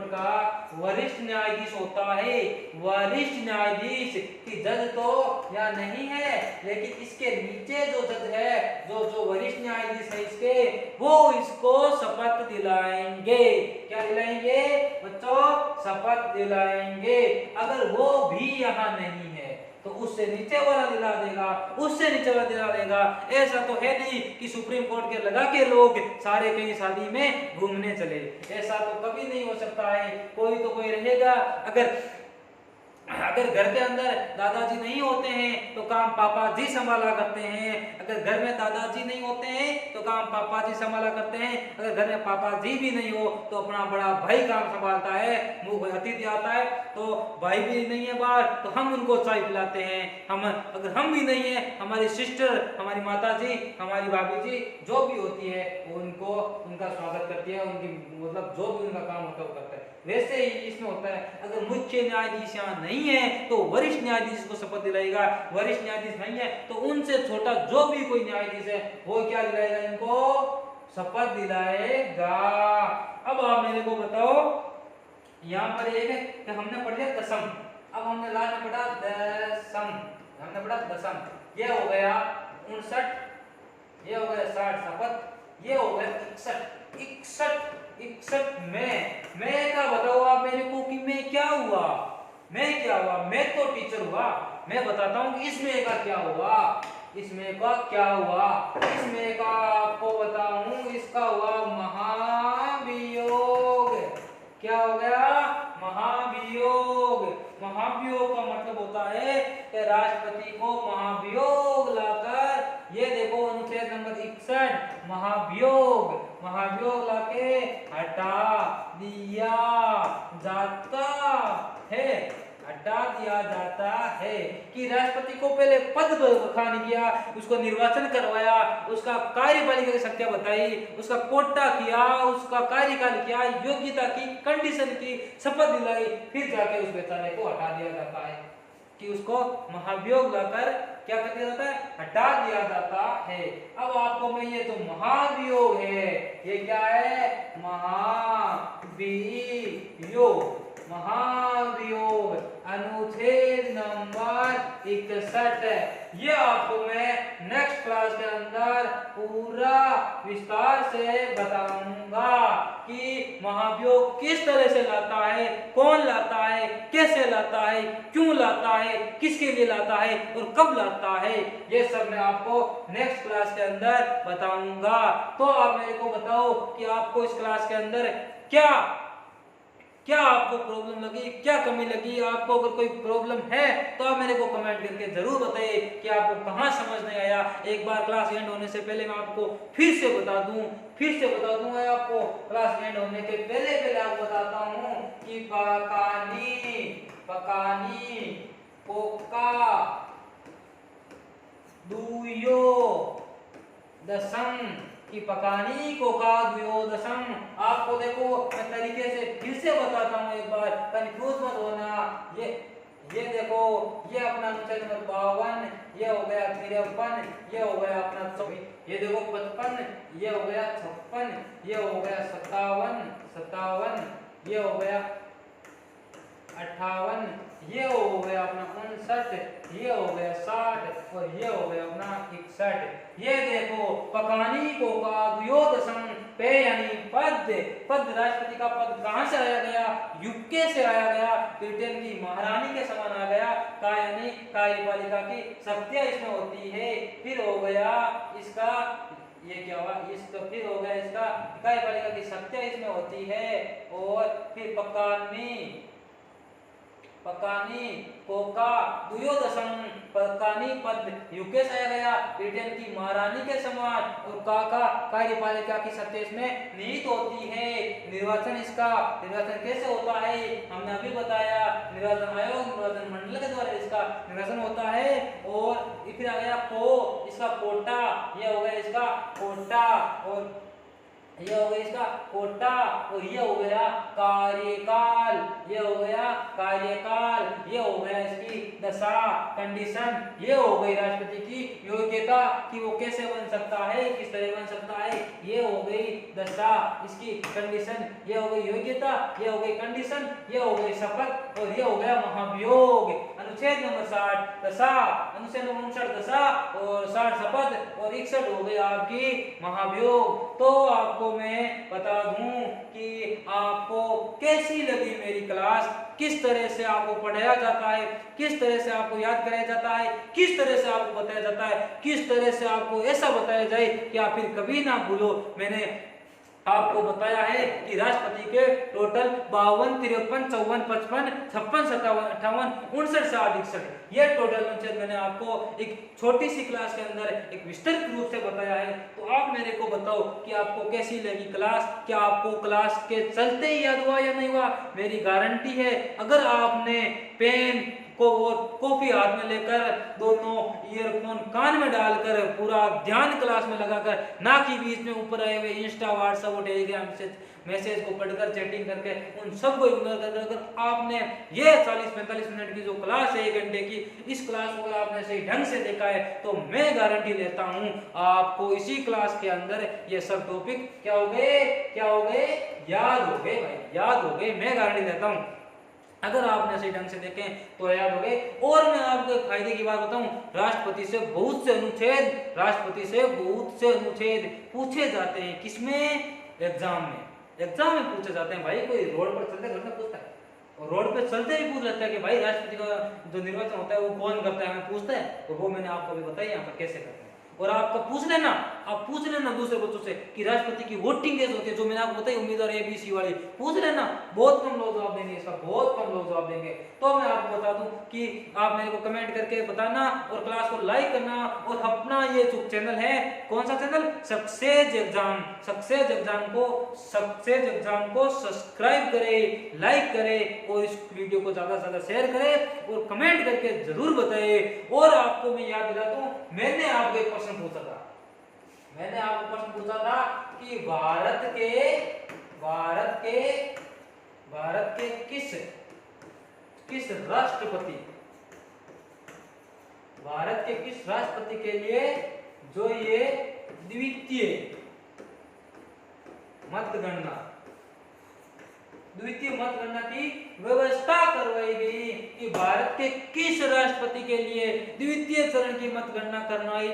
का वरिष्ठ न्यायाधीश होता है, वरिष्ठ न्यायाधीश की जज तो या नहीं है, लेकिन इसके नीचे जो जज है, जो वरिष्ठ न्यायाधीश है इसके, वो इसको शपथ दिलाएंगे। क्या दिलाएंगे बच्चों? शपथ दिलाएंगे। अगर वो भी यहाँ नहीं है तो उससे नीचे वाला दिला देगा, उससे नीचे वाला दिला देगा। ऐसा तो है नहीं कि सुप्रीम कोर्ट के लगा के लोग सारे कहीं शादी में घूमने चले, ऐसा तो कभी नहीं हो सकता है। कोई तो कोई रहेगा। अगर घर के अंदर दादाजी नहीं होते हैं तो काम पापा जी संभाला करते हैं, अगर घर में दादाजी नहीं होते हैं तो काम पापा जी संभाला करते हैं, अगर घर में पापा जी भी नहीं हो तो अपना बड़ा भाई काम संभालता है। मुंह अतिथि आता है तो भाई भी नहीं है बाहर तो हम उनको चाय पिलाते हैं। अगर हम भी नहीं है, हमारी सिस्टर, हमारी माता जी, हमारी भाभी जी जो भी होती है वो उनका स्वागत करती है, उनकी मतलब जो भी उनका काम होता है वो करता है। वैसे ही इसमें होता है, अगर मुख्य न्यायाधीश यहाँ नहीं है तो वरिष्ठ न्यायाधीश को शपथ दिलाएगा, वरिष्ठ न्यायाधीश नहीं है तो उनसे छोटा जो भी कोई न्यायाधीश है वो क्या दिलाएगा? इनको शपथ दिलाएगा। अब आप मेरे को बताओ, यहाँ पर एक हमने पढ़ लिया दसम, अब हमने लास्ट में पढ़ा दसम, हमने पढ़ा दसम, ये हो गया 59, ये हो गया 60 शपथ, ये हो गया 61 मैं क्या बताओ आप मेरे को कि मैं क्या हुआ? मैं तो टीचर हुआ। मैं बताता हूँ कि इसमें का क्या हुआ, इसमें का क्या हुआ। इसमें का आपको बताऊं, इसका हुआ महाभियोग। क्या हो गया? महाभियोग। महाभियोग का मतलब होता है कि राष्ट्रपति को महाभियोग लाकर, ये देखो अनुच्छेद नंबर 61, महाभियोग लाके हटा दिया जाता है, हटा दिया जाता है। कि राष्ट्रपति को पहले पद बखान किया, उसको निर्वाचन करवाया, उसका कार्यपालिका की शक्तियां बताई, उसका कोटा किया, उसका कार्यकाल किया, योग्यता की, कंडीशन की, शपथ दिलाई, फिर जाके उस बेचारे को हटा दिया जाता है। कि उसको महाभियोग लाकर क्या कर दिया जाता है? हटा दिया जाता है। अब आपको मैं ये जो महाभियोग है, ये क्या है? महाभियोग अनुच्छेद नंबर 61, ये आपको मैं नेक्स्ट क्लास के अंदर पूरा विस्तार से बताऊंगा कि महाभियोग किस तरह से लाता है, कौन लाता है, कैसे लाता है, क्यों लाता है, किसके लिए लाता है और कब लाता है, ये सब मैं आपको नेक्स्ट क्लास के अंदर बताऊंगा। तो आप मेरे को बताओ कि आपको इस क्लास के अंदर क्या आपको प्रॉब्लम लगी, क्या कमी लगी। आपको अगर कोई प्रॉब्लम है तो आप मेरे को कमेंट करके जरूर बताइए कि आपको कहाँ समझ नहीं आया। एक बार क्लास एंड होने से पहले मैं आपको फिर से बता दूं आपको क्लास एंड होने के पहले आपको बताता हूँ कि पकानी कोका दुयो दशम की पकानी कोका द्वयोदशम। आपको देखो मैं तरीके से फिर से बताता हूँ, एक बार कंफ्यूज मत होना। ये देखो, ये अपना अनुच्छेद नंबर 52, ये हो गया 53, ये हो गया अपना 24, ये देखो 55, ये हो गया 56, ये हो गया 57, ये हो गया 58, ये हो गया अपना 59, ये हो गया 60 और ये हो गया अपना 61। ये देखो पकानी को का द्वयोदशम पे यानी पद राष्ट्रपति का पद कहाँ से आया गया? यूके से आया गया, ब्रिटेन की महारानी के समान आ गया। का यानी कार्यपालिका की शक्तियां इसमें होती है। फिर हो गया इसका, ये क्या हुआ? इसका फिर हो गया इसका कार्यपालिका की शक्तियां इसमें होती है। और फिर पकानी कोका द्वयोदशम कानी पद युकेश आया गया, ब्रिटेन की महारानी के समान, और काका कार्यपालिका की सत्ता इसमें निहित होती है। निर्वाचन कैसे होता है हमने अभी बताया, निर्वाचन आयोग निर्वाचन मंडल के द्वारा इसका निर्वाचन होता है। और फिर आ गया इसका कोटा, यह हो गया इसका कोटा, और यह हो गया इसका कोटा, और यह हो गया कार्यकाल, यह हो गया कार्यकाल, यह हो गया इसकी दशा कंडीशन, यह हो गई राष्ट्रपति की योग्यता कि वो कैसे बन सकता है, किस तरह बन सकता है, यह हो गई दशा इसकी कंडीशन, यह हो गई योग्यता, यह हो गई कंडीशन, यह हो गई शपथ, और यह हो गया महाभियोग। अनुच्छेद नंबर 60 दशा, अनुच्छेद नंबर 59 दशा, और 60 शपथ, और 61 हो गई आपकी महाभियोग। तो आपको मैं बता दूं कि आपको कैसी लगी मेरी क्लास, किस तरह से आपको पढ़ाया जाता है, किस तरह से आपको याद कराया जाता है, किस तरह से आपको बताया जाता है, किस तरह से आपको ऐसा बताया जाए कि आप फिर कभी ना भूलो। मैंने आपको बताया है कि राष्ट्रपति के टोटल 52, 53, 54, 55, 56, 57, 58, 59, 60, 61 ये टोटल अनुच्छेद मैंने आपको एक छोटी सी क्लास के अंदर एक विस्तृत रूप से बताया है। तो आप मेरे को बताओ कि आपको कैसी लगी क्लास, क्या आपको क्लास के चलते ही याद हुआ या नहीं हुआ। मेरी गारंटी है अगर आपने पेन को और कॉपी हाथ में लेकर दोनों ईयरफोन कान में डालकर पूरा ध्यान क्लास में लगाकर, ना कि बीच में ऊपर आए हुए इंस्टा, व्हाट्सएप और टेलीग्राम मैसेज को पढ़कर चैटिंग करके उन सबको इग्नोर कर अगर आपने ये 40-45 मिनट की जो क्लास है 1 घंटे की, इस क्लास को अगर आपने सही ढंग से देखा है तो मैं गारंटी लेता हूं आपको इसी क्लास के अंदर ये सब टॉपिक क्या हो गए याद हो गए भाई, याद हो गए, मैं गारंटी देता हूं। अगर आपने सही ढंग से देखें तो याद हो गए। और मैं आपको एक फायदे की बात बताऊं, राष्ट्रपति से बहुत से अनुच्छेद पूछे जाते हैं। किसमें? एग्जाम में पूछे जाते हैं भाई। कोई रोड पर चलते घटना पूछता है, और रोड पे चलते ही पूछ लेता है कि भाई राष्ट्रपति का जो निर्वाचन होता है वो कौन करता है, हमें पूछता है। तो वो मैंने आपको अभी बताया यहाँ पर कैसे करते हैं। और आपका पूछ लेना दूसरे बच्चों से कि राष्ट्रपति की वोटिंग कैसे होती है, जो मैंने आपको बताई उम्मीदवार ABC वाली, पूछ लेना। बहुत कम लोग जवाब देंगे इसका, बहुत कम लोग जवाब देंगे। तो मैं आपको बता दूं कि आप मेरे को कमेंट करके बताना और क्लास को लाइक करना, और अपना ये जो चैनल है, कौन सा चैनल, सक्सेस एग्जाम को सब्सक्राइब करें, लाइक करें, और इस वीडियो को ज्यादा से ज्यादा शेयर करें, और कमेंट करके जरूर बताएं। और आपको मैं याद दिला दूं, मैंने आपको एक प्रश्न पूछा था कि भारत के किस राष्ट्रपति के लिए जो ये द्वितीय मतगणना की व्यवस्था करवाई गई कि भारत के किस राष्ट्रपति के लिए द्वितीय चरण की मतगणना करवानी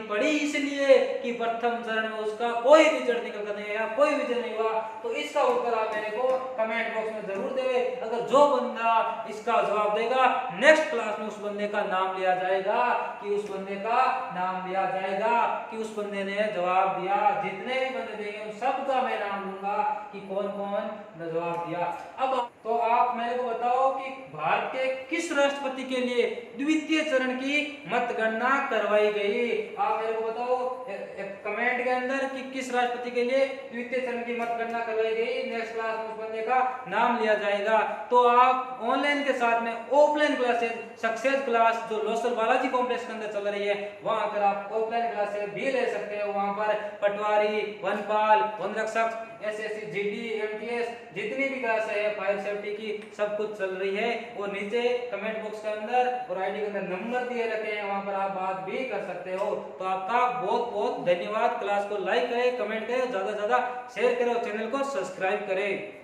पड़ी, इसलिए कि प्रथम चरण में उसका कोई रिजल्ट निकल कर नहीं आया, कोई विजय नहीं हुआ। तो इसका उत्तर आप मेरे को कमेंट बॉक्स में जरूर देवे। अगर जो बंदा इसका जवाब देगा, नेक्स्ट क्लास में उस बंदे का नाम लिया जाएगा कि उस बंदे ने जवाब दिया। जितने भी बंदे देंगे उन सबका मैं नाम लूंगा कि कौन कौन ने जवाब दिया। अब तो आप मेरे को बताओ कि भारत के किस राष्ट्रपति के लिए द्वितीय चरण की मतगणना करवाई गई। आप मेरे को बताओ कमेंट के अंदर कि किस राष्ट्रपति के लिए द्वितीय चरण की मतगणना करवाई गई। नेक्स्ट क्लास में उस बंदे का नाम लिया जाएगा। तो आप ऑनलाइन के साथ में ऑफलाइन क्लासेस, सक्सेस क्लास जो लोसर बालाजी कॉम्प्लेक्स के अंदर चल रही है, वहां पर आप ऑफलाइन क्लासेस भी ले सकते हो। वहां पर पटवारी, वनपाल, वन रक्षक, SSC, GD, MTS जितनी भी क्लास है फायर सेफ्टी की, सब कुछ चल रही है। और नीचे कमेंट बॉक्स के अंदर और आईडी के अंदर नंबर दिए रखे हैं, वहां पर आप बात भी कर सकते हो। तो आपका बहुत बहुत धन्यवाद। क्लास को लाइक करें, कमेंट करें, ज्यादा से ज्यादा शेयर करें और चैनल को सब्सक्राइब करें।